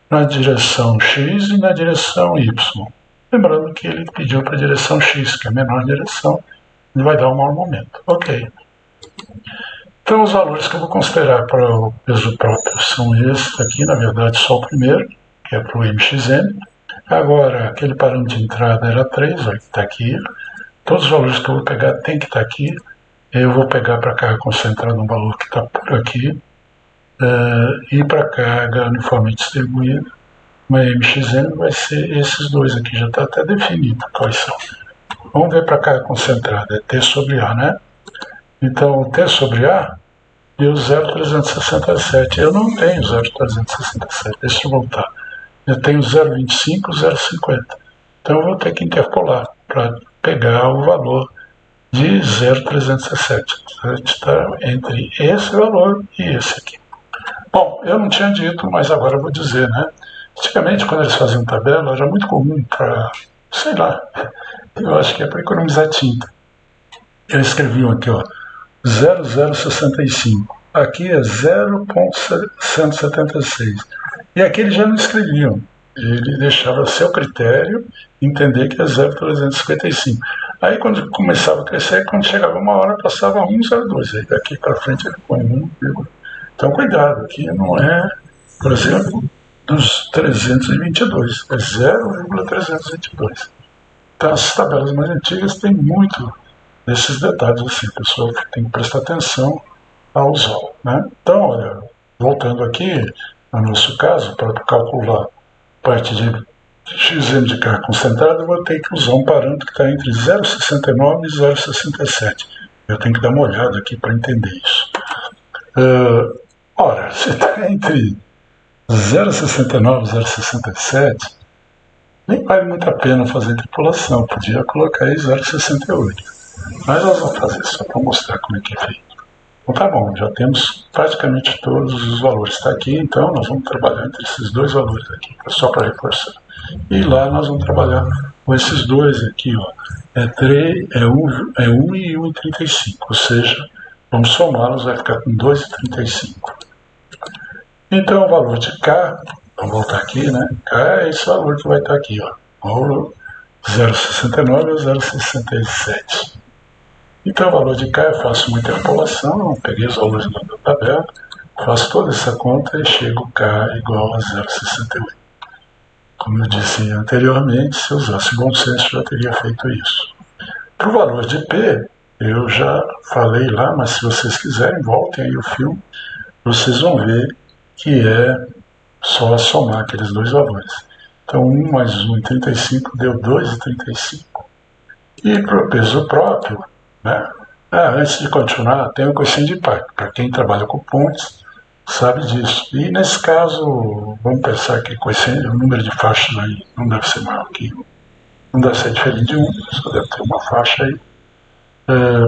Speaker 1: na direção X e na direção Y. Lembrando que ele pediu para a direção X, que é a menor direção, ele vai dar um maior momento. Ok. Então os valores que eu vou considerar para o peso próprio são esses aqui, na verdade só o primeiro, que é para o MXN. Agora, aquele parâmetro de entrada era 3, olha que está aqui. Todos os valores que eu vou pegar tem que estar aqui. Eu vou pegar para a carga concentrada um valor que está por aqui. E para a carga uniformemente distribuída, uma MXN vai ser esses dois aqui, já está até definido quais são. Vamos ver para a carga concentrada, é T sobre A, né? Então, o T sobre A deu 0,367. Eu não tenho 0,367, deixa eu voltar. Eu tenho 0,25, 0,50. Então, eu vou ter que interpolar para pegar o valor de 0,367. Está entre esse valor e esse aqui. Bom, eu não tinha dito, mas agora eu vou dizer, né? Antigamente, quando eles faziam tabela, era muito comum para, sei lá, eu acho que é para economizar tinta. Eles escreviam aqui, ó, 0,065. Aqui é 0,176. E aqui eles já não escreviam. Ele deixava a seu critério entender que é 0,355. Aí quando começava a crescer, quando chegava uma hora, passava 1,02. Aí daqui para frente ele põe 1, então cuidado, aqui não é, por exemplo, dos 322, é 0,322. Então as tabelas mais antigas têm muito desses detalhes assim, a pessoa tem que prestar atenção ao usá-lo, né? Então, olha, voltando aqui, no nosso caso, para calcular parte de XM de carga concentrada, eu vou ter que usar um parâmetro que está entre 0,69 e 0,67. Eu tenho que dar uma olhada aqui para entender isso. Ora, se está entre 0,69 e 0,67, nem vale muito a pena fazer interpolação, podia colocar aí 0,68. Mas nós vamos fazer só para mostrar como é que é feito. Então tá bom, já temos praticamente todos os valores. Está aqui, então nós vamos trabalhar entre esses dois valores aqui, só para reforçar. E lá nós vamos trabalhar com esses dois aqui, ó. É 1 e 1,35, ou seja, vamos somá-los, vai ficar com 2,35. Então o valor de K, vamos voltar aqui, né? K é esse valor que vai estar aqui, ó. 0,69 ou 0,67. Então o valor de K eu faço uma interpolação, peguei os valores da tabela, faço toda essa conta e chego K igual a 0,68. Como eu disse anteriormente, se eu usasse bom senso já teria feito isso. Para o valor de P, eu já falei lá, mas se vocês quiserem, voltem aí o filme. vocês vão ver que é só somar aqueles dois valores. Então 1 mais 1,35 deu 2,35. E para o peso próprio, né? Antes de continuar, tem o coeficiente de impacto. Para quem trabalha com pontes, sabe disso. E nesse caso, vamos pensar que o número de faixas aí não deve ser maior que 1. Não deve ser diferente de 1, só deve ter uma faixa aí.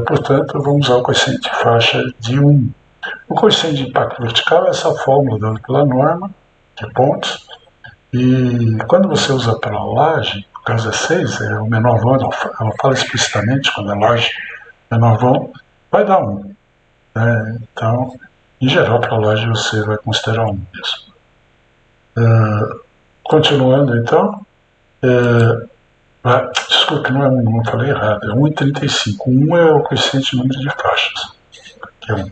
Speaker 1: Portanto, vamos usar o coeficiente de faixa de 1. O coeficiente de impacto vertical é essa fórmula dada pela norma de pontes. E quando você usa para laje, no caso é 6, é o menor vão, ela fala explicitamente, quando é laje, menor vão, vai dar 1. Então, em geral, para laje você vai considerar 1 mesmo. Continuando, então, desculpe, não é 1, não falei errado, é 1,35. 1 é o coeficiente de número de faixas, que é 1.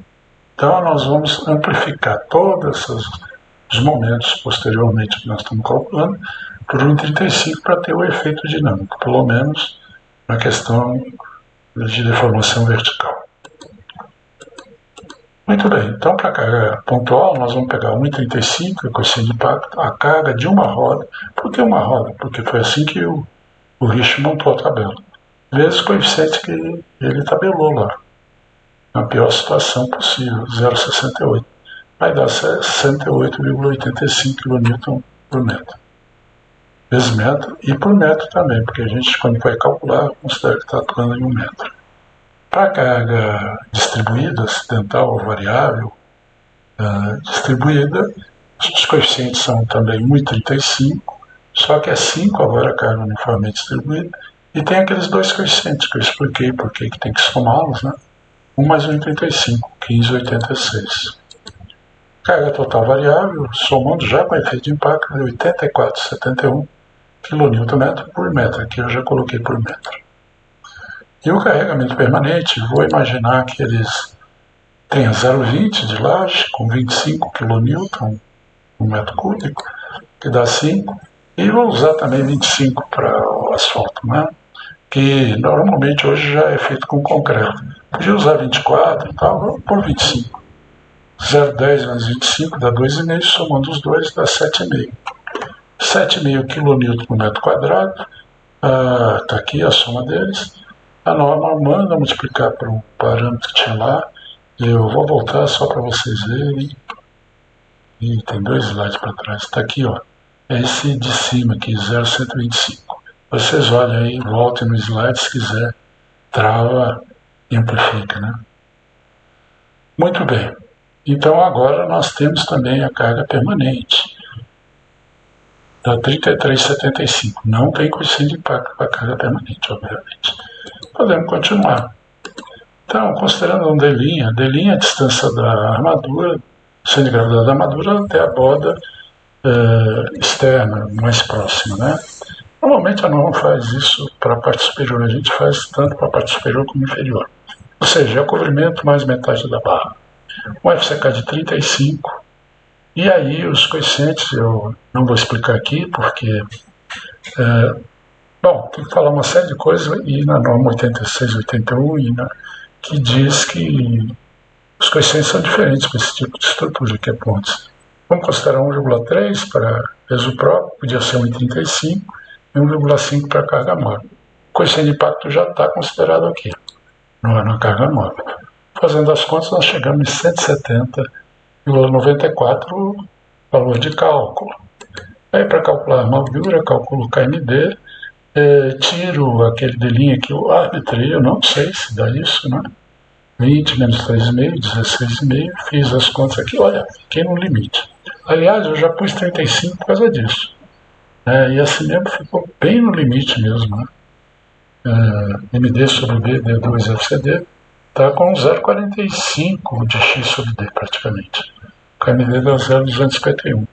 Speaker 1: Então, nós vamos amplificar todos os momentos posteriormente que nós estamos calculando por 1,35 para ter o efeito dinâmico, pelo menos na questão de deformação vertical. Muito bem, então para a carga pontual nós vamos pegar 1,35, o coeficiente de impacto, a carga de uma roda. Por que uma roda? Porque foi assim que o Rich montou a tabela. Vezes o coeficiente que ele tabelou lá, na pior situação possível, 0,68. Vai dar 68,85 kN por metro. Vezes metro e por metro também, porque a gente, quando vai calcular, considera que está atuando em 1 metro. Para a carga distribuída, acidental ou variável, distribuída, os coeficientes são também 1,35, só que é 5 agora a carga uniformemente distribuída, e tem aqueles dois coeficientes que eu expliquei porque que tem que somá-los, né? 1 mais 1,35, 15,86. Carga total variável, somando já com efeito de impacto, é 84,71 kN por metro. Aqui eu já coloquei por metro. E o carregamento permanente, vou imaginar que eles tenham 0,20 de laje, com 25 kN por metro cúbico, que dá 5. E vou usar também 25 para o asfalto, né? Que normalmente hoje já é feito com concreto. Podia usar 24 e tal, vou por 25. 0,10 mais 25 dá 2,5, somando os dois dá 7,5. 7,5 kN por metro quadrado, está aqui a soma deles. A norma manda multiplicar para o parâmetro que tinha lá. Eu vou voltar só para vocês verem. E tem 2 slides para trás. Está aqui, ó. É esse de cima aqui, 0,125. Vocês olhem aí, voltem no slide se quiser. Trava e amplifica, né? Muito bem. Então agora nós temos também a carga permanente. Da 33,75. Não tem coeficiente de impacto para a carga permanente, obviamente. Podemos continuar. Então, considerando um D', D' é a distância da armadura, centro de gravidade da armadura até a borda externa, mais próxima, né? Normalmente a norma faz isso para a parte superior, a gente faz tanto para a parte superior como inferior. Ou seja, é o cobrimento mais metade da barra. Um FCK de 35. E aí os coeficientes eu não vou explicar aqui, porque tem que falar uma série de coisas, e na norma 86, 81, que diz que os coeficientes são diferentes para esse tipo de estrutura, que é pontes. Vamos considerar 1,3 para peso próprio, podia ser 1,35, e 1,5 para carga móvel. O coeficiente de impacto já está considerado aqui, na carga móvel. Fazendo as contas, nós chegamos em 170,94 valor de cálculo. Aí, para calcular a armadura, calculo o KMD, tiro aquele D' aqui, o arbitrei, eu não sei se dá isso, né? 20 menos 3,5, 16,5, fiz as contas aqui, olha, fiquei no limite. Aliás, eu já pus 35 por causa disso. E assim mesmo ficou bem no limite mesmo, né? MD sobre B, D2 FCD, está com 0,45 de X sobre D praticamente. O KMD dá 0,251.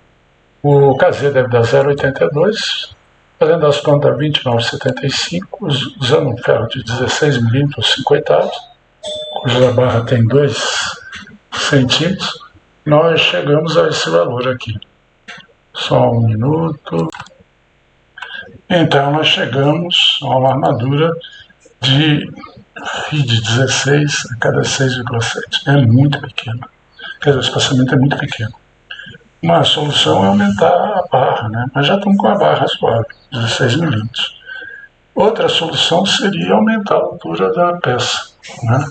Speaker 1: O KZ deve dar 0,82. Fazendo as contas, 29,75, usando um ferro de 16 milímetros, 5 oitavos, cuja barra tem 2 centímetros, nós chegamos a esse valor aqui. Só um minuto. Então, nós chegamos a uma armadura de FID 16 a cada 6,7. É muito pequena. quer dizer, o espaçamento é muito pequeno. Uma solução é aumentar a barra, né? Mas já estamos com a barra razoável, 16 milímetros. Outra solução seria aumentar a altura da peça, né?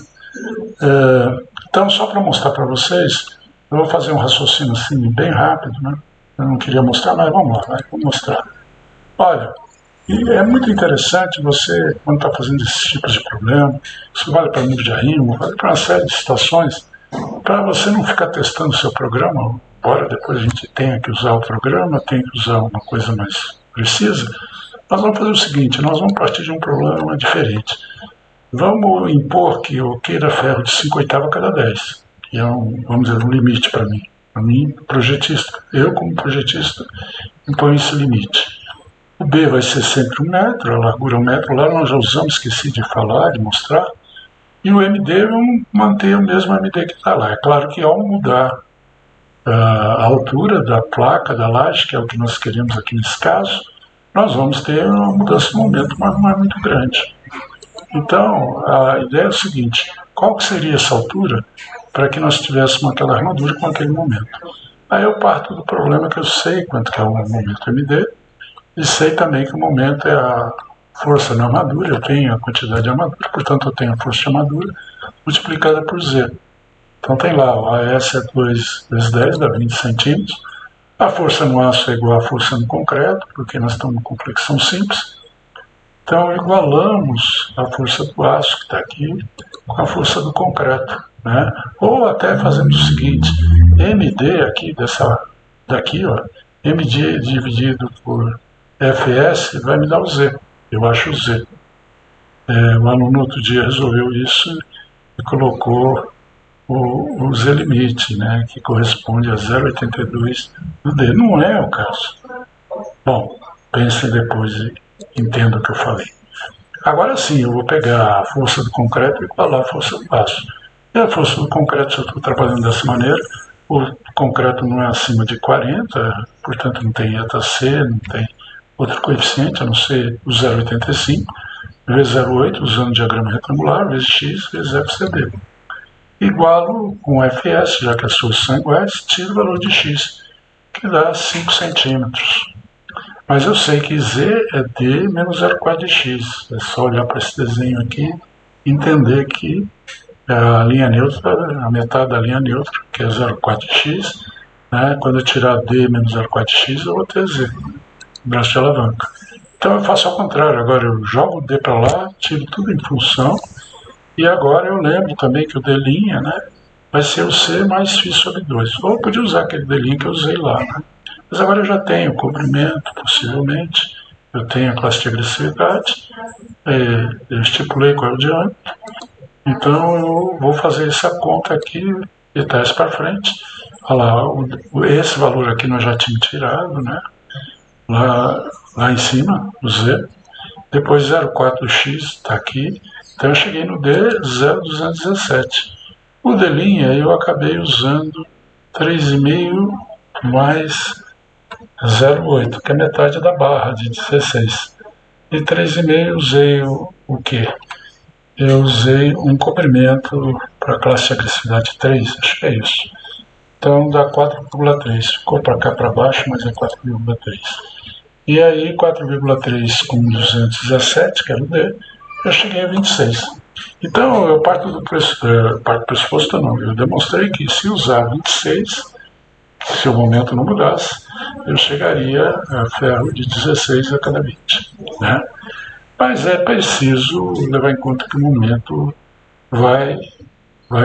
Speaker 1: Então, só para mostrar para vocês, eu vou fazer um raciocínio assim, bem rápido, né? Eu não queria mostrar, mas vamos lá, vou mostrar. Olha, e é muito interessante você, quando está fazendo esses tipos de problema, isso vale para muro de arrimo, vale para uma série de situações, para você não ficar testando o seu programa, embora depois a gente tenha que usar o programa, tenha que usar uma coisa mais precisa, nós vamos fazer o seguinte, nós vamos partir de um problema diferente. Vamos impor que eu queira ferro de 5/8 a cada 10, que é vamos dizer, um limite para mim. Para mim, projetista. Eu, como projetista, imponho esse limite. O B vai ser sempre 1 metro, a largura 1 metro. Lá nós já usamos, esqueci de falar, de mostrar. E o MD, vamos manter o mesmo MD que está lá. É claro que ao mudar a altura da placa, da laje, que é o que nós queremos aqui nesse caso, nós vamos ter uma mudança de momento, mas não é muito grande. Então, a ideia é o seguinte, qual que seria essa altura para que nós tivéssemos aquela armadura com aquele momento? Aí eu parto do problema que eu sei quanto que é o momento MD, e sei também que o momento é a força na armadura, eu tenho a quantidade de armadura, portanto eu tenho a força de armadura multiplicada por Z. Então tem lá, o AS é 2 vezes 10, dá 20 centímetros. A força no aço é igual à força no concreto, porque nós estamos com flexão simples. Então igualamos a força do aço, que está aqui, com a força do concreto, né? Ou até fazemos o seguinte, MD aqui, daqui, ó, MD dividido por FS vai me dar o Z, eu acho o Z. O aluno outro dia resolveu isso e colocou o Z limite, né, que corresponde a 0,82 do D. Não é o caso. Bom, pensem depois e entendam o que eu falei. Agora sim, eu vou pegar a força do concreto e igualar a força do aço. E a força do concreto, se eu estou trabalhando dessa maneira, o concreto não é acima de 40, portanto não tem eta-C, não tem outro coeficiente, a não ser o 0,85, vezes 0,8, usando o diagrama retangular, vezes x, vezes FCD. Igualo com Fs, já que as forças são iguais, tiro o valor de x, que dá 5 centímetros. Mas eu sei que Z é D menos 0,4 de x. É só olhar para esse desenho aqui e entender que a linha neutra, a metade da linha neutra, que é 0,4 de x, né, quando eu tirar D menos 0,4 de x, eu vou ter Z, braço de alavanca. Então eu faço ao contrário, agora eu jogo o D para lá, tiro tudo em função, e agora eu lembro também que o D', né, vai ser o C mais φ sobre 2. Ou eu podia usar aquele D' que eu usei lá, né? Mas agora eu já tenho o comprimento, possivelmente, eu tenho a classe de agressividade, eu estipulei qual é o diâmetro, então eu vou fazer essa conta aqui de trás para frente. Olha lá, esse valor aqui nós já tínhamos tirado, né? Lá em cima, o Z. Depois 0,4x está aqui. Então eu cheguei no D 0,217. O D' eu acabei usando 3,5 mais 0,8, que é metade da barra de 16. E 3,5 usei o quê? Eu usei um comprimento para a classe de agressividade 3, acho que é isso. Então dá 4,3. Ficou para cá para baixo, mas é 4,3. E aí 4,3 com 217, que era o D, eu cheguei a 26. Então eu parto do pressuposto não, eu demonstrei que se usar 26, se o momento não mudasse, eu chegaria a ferro de 16 a cada 20. Né? Mas é preciso levar em conta que o momento vai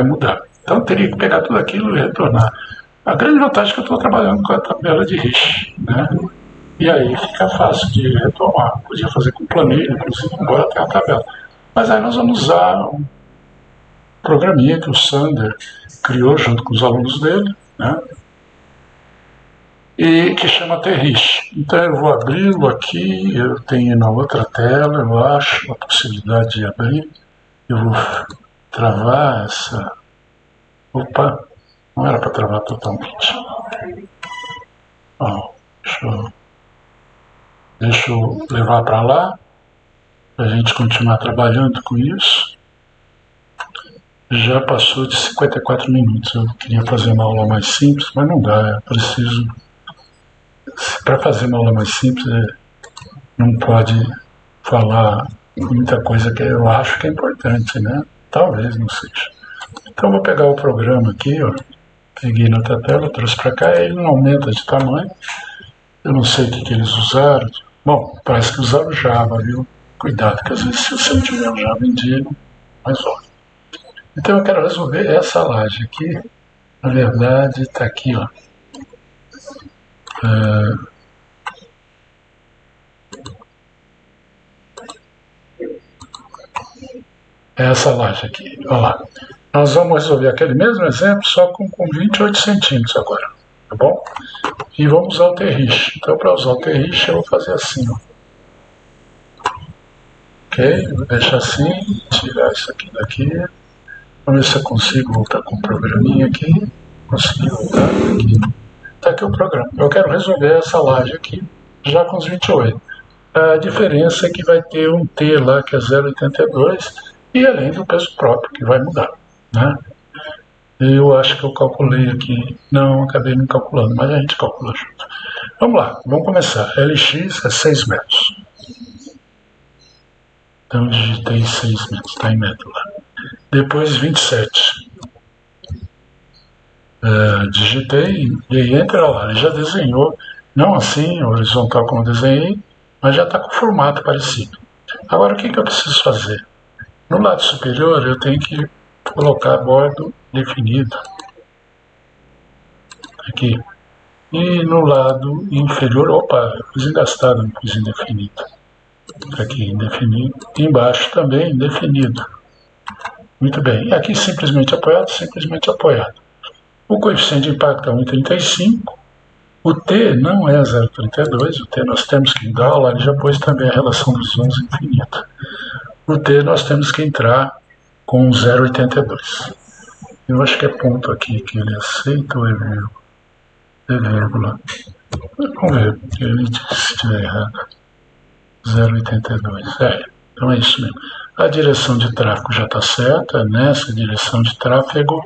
Speaker 1: mudar. Então eu teria que pegar tudo aquilo e retornar. A grande vantagem é que eu estou trabalhando com a tabela de Risch, né? E aí fica fácil de retomar. Podia fazer com planilha, inclusive, embora tenha a tabela. Mas aí nós vamos usar um programinha que o Sander criou junto com os alunos dele, né? E que chama Terrisch. Então eu vou abri-lo aqui, eu tenho na outra tela, eu acho, a possibilidade de abrir. Eu vou travar essa... Opa, não era para travar totalmente. Ó, deixa eu levar para lá, para a gente continuar trabalhando com isso. Já passou de 54 minutos. Eu queria fazer uma aula mais simples, mas não dá. Eu preciso. Para fazer uma aula mais simples, não pode falar muita coisa que eu acho que é importante, né? Talvez não seja. Então eu vou pegar o programa aqui, ó. Peguei na outra tela, trouxe para cá, ele não aumenta de tamanho. Eu não sei o que eles usaram. Bom, parece que usaram Java, viu? Cuidado, que às vezes se você não tiver um Java em dia, mais óbvio. Então eu quero resolver essa laje aqui. Na verdade, está aqui, ó. Essa laje aqui, olha lá. Nós vamos resolver aquele mesmo exemplo, só com 28 centímetros agora, tá bom? E vamos usar o Terriche. Então, para usar o Terriche, eu vou fazer assim, ó. Ok? Vou deixar assim, tirar isso aqui daqui. Vamos ver se eu consigo voltar com o programinha aqui. Consegui voltar aqui. Está aqui o programa. Eu quero resolver essa laje aqui, já com os 28. A diferença é que vai ter um T lá, que é 0,82, e além do peso próprio, que vai mudar, né? Eu acho que eu calculei aqui. Não, acabei não calculando, mas a gente calcula junto. Vamos lá, vamos começar. LX é 6 metros. Então, digitei 6 metros, está em metro lá. Depois 27. Digitei e aí entra lá. Ele já desenhou, não assim, horizontal como eu desenhei, mas já está com formato parecido. Agora, o que eu preciso fazer? No lado superior, eu tenho que colocar bordo definido. Aqui. E no lado inferior, opa, eu fiz engastado, não fiz indefinido. Aqui, indefinido. E embaixo também, indefinido. Muito bem. E aqui, simplesmente apoiado, simplesmente apoiado. O coeficiente de impacto é 1,35. O T não é 0,32. O T nós temos que dar, lá ele já pôs também a relação dos uns infinita. O T nós temos que entrar com 0,82. Eu acho que é ponto aqui que ele aceita ou é vírgula? É vírgula. Vamos ver, ele disse se estiver errado. 0,82. Então é isso mesmo. A direção de tráfego já está certa, nessa direção de tráfego.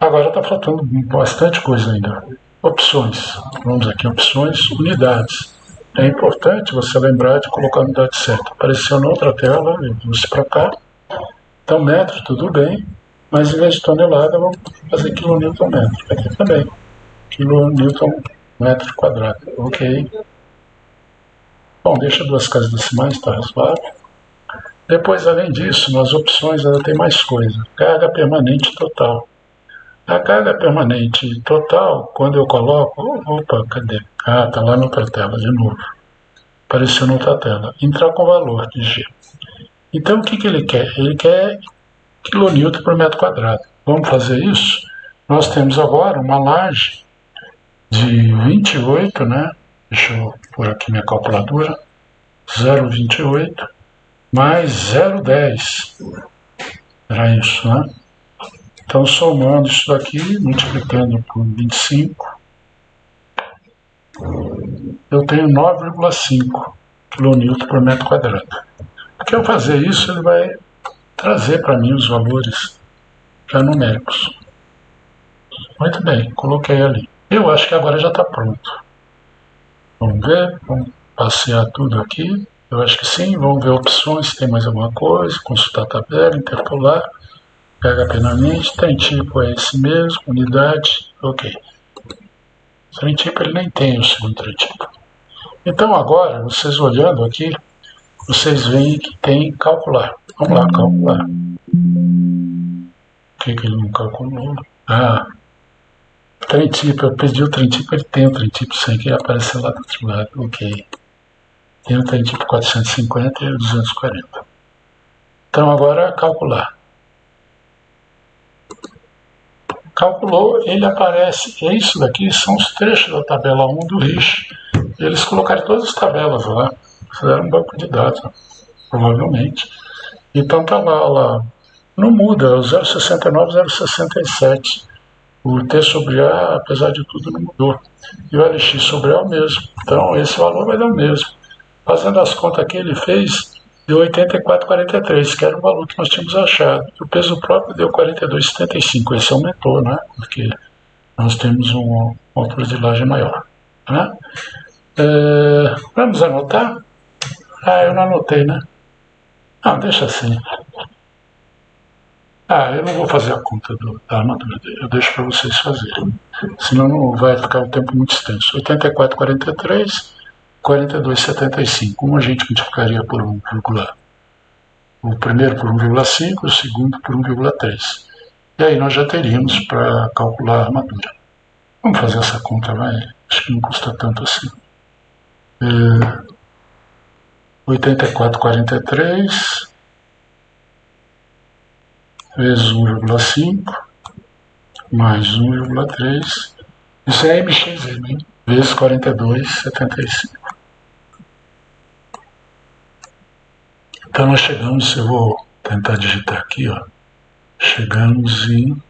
Speaker 1: Agora está faltando bastante coisa ainda. Opções. Vamos aqui, opções, unidades. É importante você lembrar de colocar a unidade certa. Apareceu na outra tela, eu trouxe para cá. Então, metro, tudo bem, mas em vez de tonelada, vamos fazer quilonewton metro. Aqui também. Quilonewton metro quadrado. Ok. Bom, deixa duas casas decimais, está razoável. Depois, além disso, nas opções ainda tem mais coisa. Carga permanente total. A carga permanente total, quando eu coloco... Opa, cadê? Ah, está lá na outra tela de novo. Apareceu na outra tela. Entrar com valor de G. Então, o que ele quer? Ele quer quilonewton por metro quadrado. Vamos fazer isso? Nós temos agora uma laje de 28, né? Deixa eu pôr aqui minha calculadora. 0,28 mais 0,10. Era isso, né? Então, somando isso daqui, multiplicando por 25, eu tenho 9,5 kN por metro quadrado. Porque ao fazer isso, ele vai trazer para mim os valores já numéricos. Muito bem, coloquei ali. Eu acho que agora já está pronto. Vamos ver, vamos passear tudo aqui. Eu acho que sim, vamos ver opções, se tem mais alguma coisa, consultar a tabela, interpolar. Carga permanente, trem tipo é esse mesmo, unidade, ok. O trem tipo ele nem tem o segundo trem tipo. Então agora, vocês olhando aqui, vocês veem que tem calcular. Vamos lá, calcular. O que ele não calculou? Ah, trem tipo, eu pedi o trem tipo, ele tem o trem tipo 100 que apareceu lá do outro lado, ok. Tem o trem tipo 450 e o 240. Então agora calcular. Calculou, ele aparece, e isso daqui são os trechos da tabela 1 do RIS. Eles colocaram todas as tabelas lá, fizeram um banco de dados, provavelmente. Então tá lá, não muda, o 0,69, 0,67. O T sobre A, apesar de tudo, não mudou. E o LX sobre A é o mesmo. Então esse valor vai dar o mesmo. Fazendo as contas aqui, ele fez deu 84,43, que era o valor que nós tínhamos achado. O peso próprio deu 42,75, esse aumentou, né? Porque nós temos uma altura de laje maior. Né? Vamos anotar? Eu não anotei, né? Não, deixa assim. Eu não vou fazer a conta da armadura dele, eu deixo para vocês fazerem. Senão não vai ficar o tempo muito extenso. 84,43, 42,75. Como a gente multiplicaria por 1, o primeiro por 1,5, o segundo por 1,3. E aí nós já teríamos para calcular a armadura. Vamos fazer essa conta, vai? Acho que não custa tanto assim. 84,43 vezes 1,5 mais 1,3. Isso é MXM, hein? Vezes 42,75. Então nós chegamos, eu vou tentar digitar aqui, ó. Chegamos em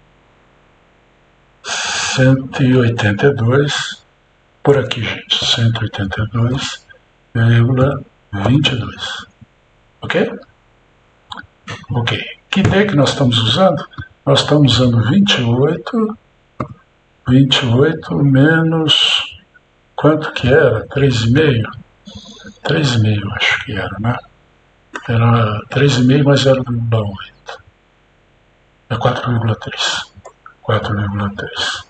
Speaker 1: 182, por aqui, gente, 182,22. Ok? Ok. Que D que nós estamos usando? Nós estamos usando 28 menos, quanto que era? 3,5? 3,5 acho que era, né? Era 3,5 mais 0,8. É 4,3. 4,3.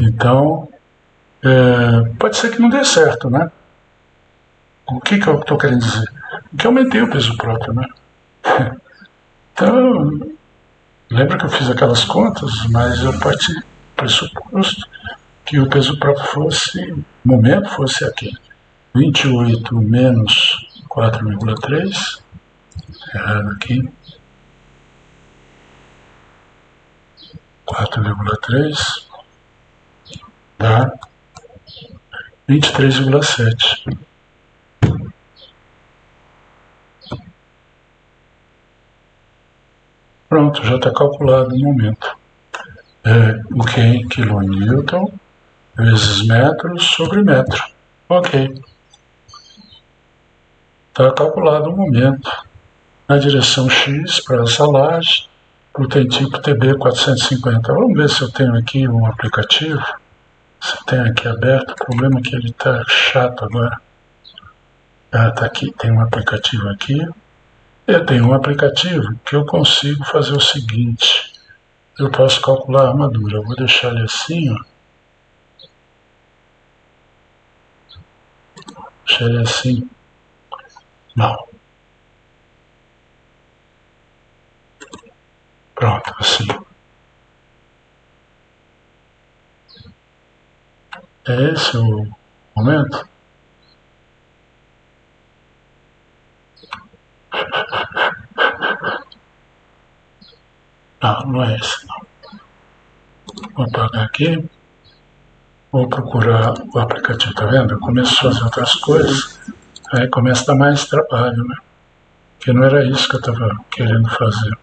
Speaker 1: Então, pode ser que não dê certo, né? O que eu estou querendo dizer? Que eu aumentei o peso próprio, né? Então, lembra que eu fiz aquelas contas, mas eu parti do pressuposto que o peso próprio fosse, no momento, fosse aquele. 28 menos 4,3, errado aqui, 4,3 dá 23,7. Pronto, já está calculado no momento. O que é em quilonewton vezes metros sobre metro. Ok. Está calculado o momento. Na direção X para essa laje, o tem tipo TB450. Vamos ver se eu tenho aqui um aplicativo. Se tem aqui aberto, o problema é que ele está chato agora. Está aqui, tem um aplicativo aqui. Eu tenho um aplicativo que eu consigo fazer o seguinte. Eu posso calcular a armadura. Eu vou deixar ele assim, ó. Deixar ele assim. Não. Pronto, assim. É esse o momento? Não, não é esse não. Vou apagar aqui. Vou procurar o aplicativo, tá vendo? Eu começo a fazer outras coisas, aí começa a dar mais trabalho, né? Porque não era isso que eu estava querendo fazer.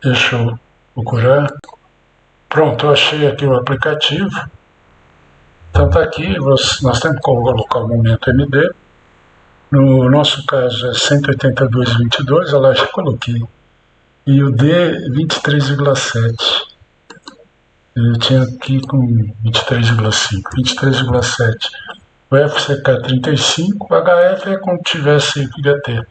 Speaker 1: Deixa eu procurar. Pronto, eu achei aqui o aplicativo. Então tá aqui, nós temos que colocar o momento MD. No nosso caso é 182,22, eu lá já coloquei. E o D 23,7. Eu tinha aqui com 23,5. 23,7. O FCK 35, o HF é como tivesse HT.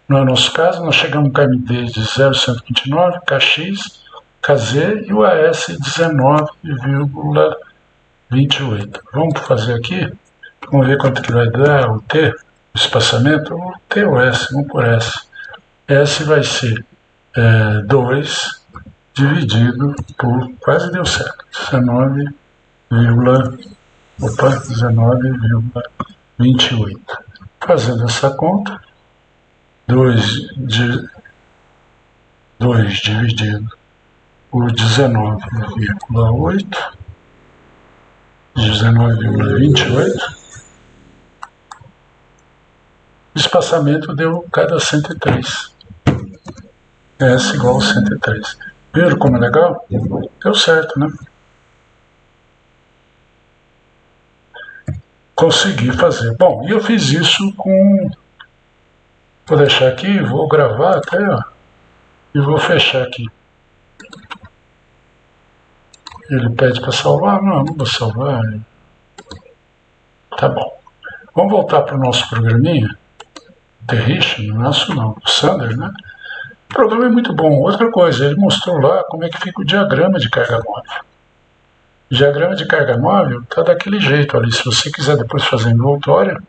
Speaker 1: No nosso caso, nós chegamos com MD de 0,129, KX, KZ e o AS 19,28. Vamos fazer aqui, vamos ver quanto que vai dar o T, o espaçamento, o T ou S, vamos por S. S vai ser 2 dividido por, quase deu certo, 19,28. Fazendo essa conta, 2 dividido por 19,8 19,28. O espaçamento deu cada 103. S igual a 103. Viram como é legal? Deu certo, né? Consegui fazer. Bom, e eu fiz isso com... Vou deixar aqui, vou gravar até, ó, e vou fechar aqui. Ele pede para salvar? Não vou salvar. Tá bom. Vamos voltar para o nosso programinha. Terriche, no nosso não, o Sander, né? O programa é muito bom. Outra coisa, ele mostrou lá como é que fica o diagrama de carga móvel. O diagrama de carga móvel está daquele jeito ali. Se você quiser depois fazer envoltória,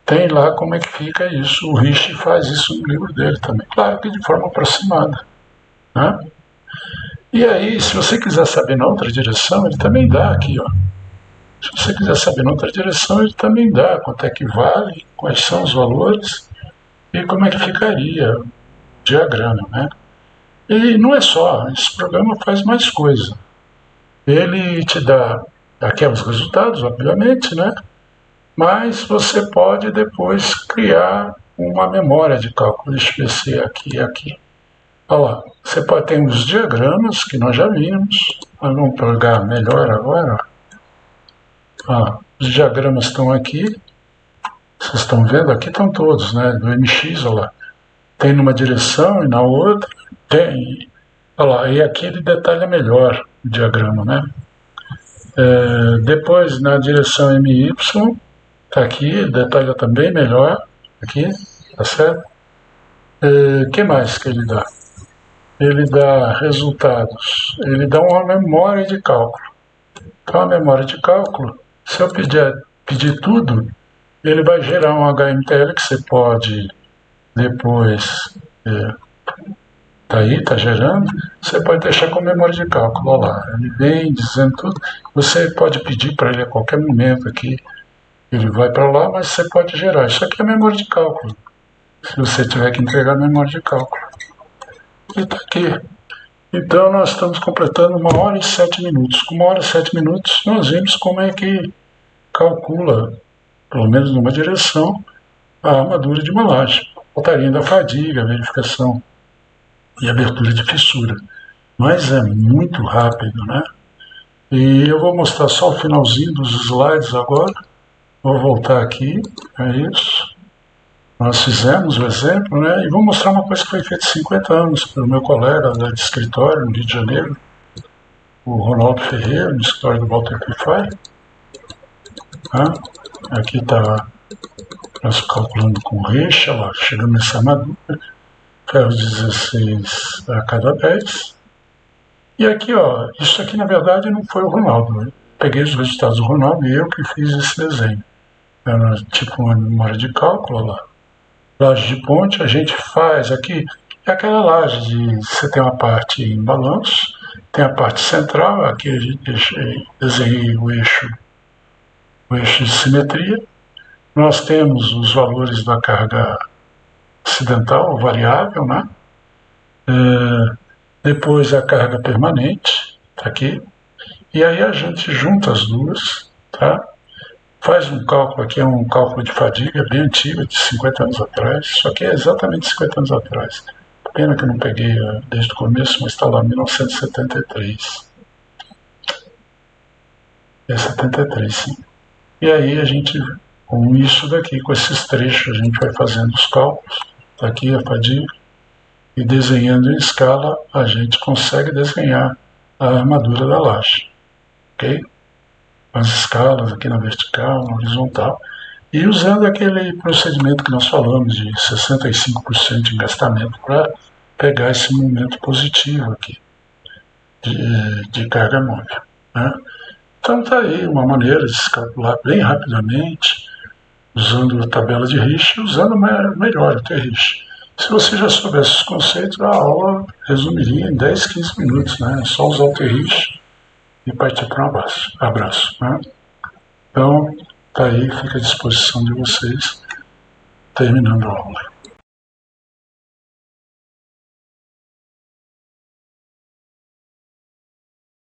Speaker 1: tem lá como é que fica isso. O Rich faz isso no livro dele também. Claro que de forma aproximada, né? E aí, se você quiser saber na outra direção, ele também dá aqui, ó. Se você quiser saber na outra direção, ele também dá quanto é que vale, quais são os valores e como é que ficaria o diagrama, né? E não é só, esse programa faz mais coisa. Ele te dá aqueles resultados, obviamente, né? Mas você pode depois criar uma memória de cálculo. Deixa eu ver se é aqui e aqui. Olha lá, você pode ter os diagramas que nós já vimos. Nós vamos pegar melhor agora. Os diagramas estão aqui. Vocês estão vendo? Aqui estão todos, né? Do MX, olha lá. Tem numa direção e na outra. Tem. Olha lá, e aqui ele detalha melhor o diagrama, né? Depois na direção MY, está aqui, detalha também melhor. Aqui, tá certo? O que mais que ele dá? Ele dá resultados. Ele dá uma memória de cálculo. Então a memória de cálculo, se eu pedir tudo, ele vai gerar um HMTL que você pode depois, tá aí, tá gerando, você pode deixar com memória de cálculo, olha lá, ele vem dizendo tudo, você pode pedir para ele a qualquer momento aqui, ele vai para lá, mas você pode gerar, isso aqui é memória de cálculo, se você tiver que entregar a memória de cálculo, e está aqui. Então nós estamos completando 1 hora e 7 minutos, com 1 hora e 7 minutos nós vimos como é que calcula, pelo menos numa direção, a armadura de uma laje. Faltaria ainda a fadiga, a verificação e abertura de fissura. Mas é muito rápido, né? E eu vou mostrar só o finalzinho dos slides agora. Vou voltar aqui, é isso. Nós fizemos o exemplo, né? E vou mostrar uma coisa que foi feita há 50 anos pelo meu colega de escritório no Rio de Janeiro, o Ronaldo Ferreira, no escritório do Walter Pifai. Aqui está nós calculando com reixa, lá, chegando nessa armadura, ferro 16 a cada 10. E aqui, ó, isso aqui na verdade não foi o Ronaldo, né? Peguei os resultados do Ronaldo e eu que fiz esse desenho. Era tipo uma memória de cálculo lá. Laje de ponte, a gente faz aqui, é aquela laje de você tem uma parte em balanço, tem a parte central, aqui a gente desenhei o eixo de simetria. Nós temos os valores da carga acidental, variável, né? Depois a carga permanente, tá aqui. E aí a gente junta as duas, tá? Faz um cálculo aqui, é um cálculo de fadiga bem antigo, de 50 anos atrás. Isso aqui é exatamente 50 anos atrás. Pena que eu não peguei desde o começo, mas está lá, 1973. É 73, sim. E aí a gente, com isso daqui, com esses trechos, a gente vai fazendo os cálculos. Está aqui a fadiga. E desenhando em escala, a gente consegue desenhar a armadura da laje. Ok? As escalas aqui na vertical, na horizontal, e usando aquele procedimento que nós falamos de 65% de engastamento para pegar esse momento positivo aqui de carga móvel, né? Então está aí uma maneira de se calcular bem rapidamente, usando a tabela de Rich, usando melhor o T-Rich. Se você já soubesse os conceitos, a aula resumiria em 10, 15 minutos, né? É só usar o T-Rich e partir para um abraço, né? Então, tá aí, fica à disposição de vocês, terminando a aula.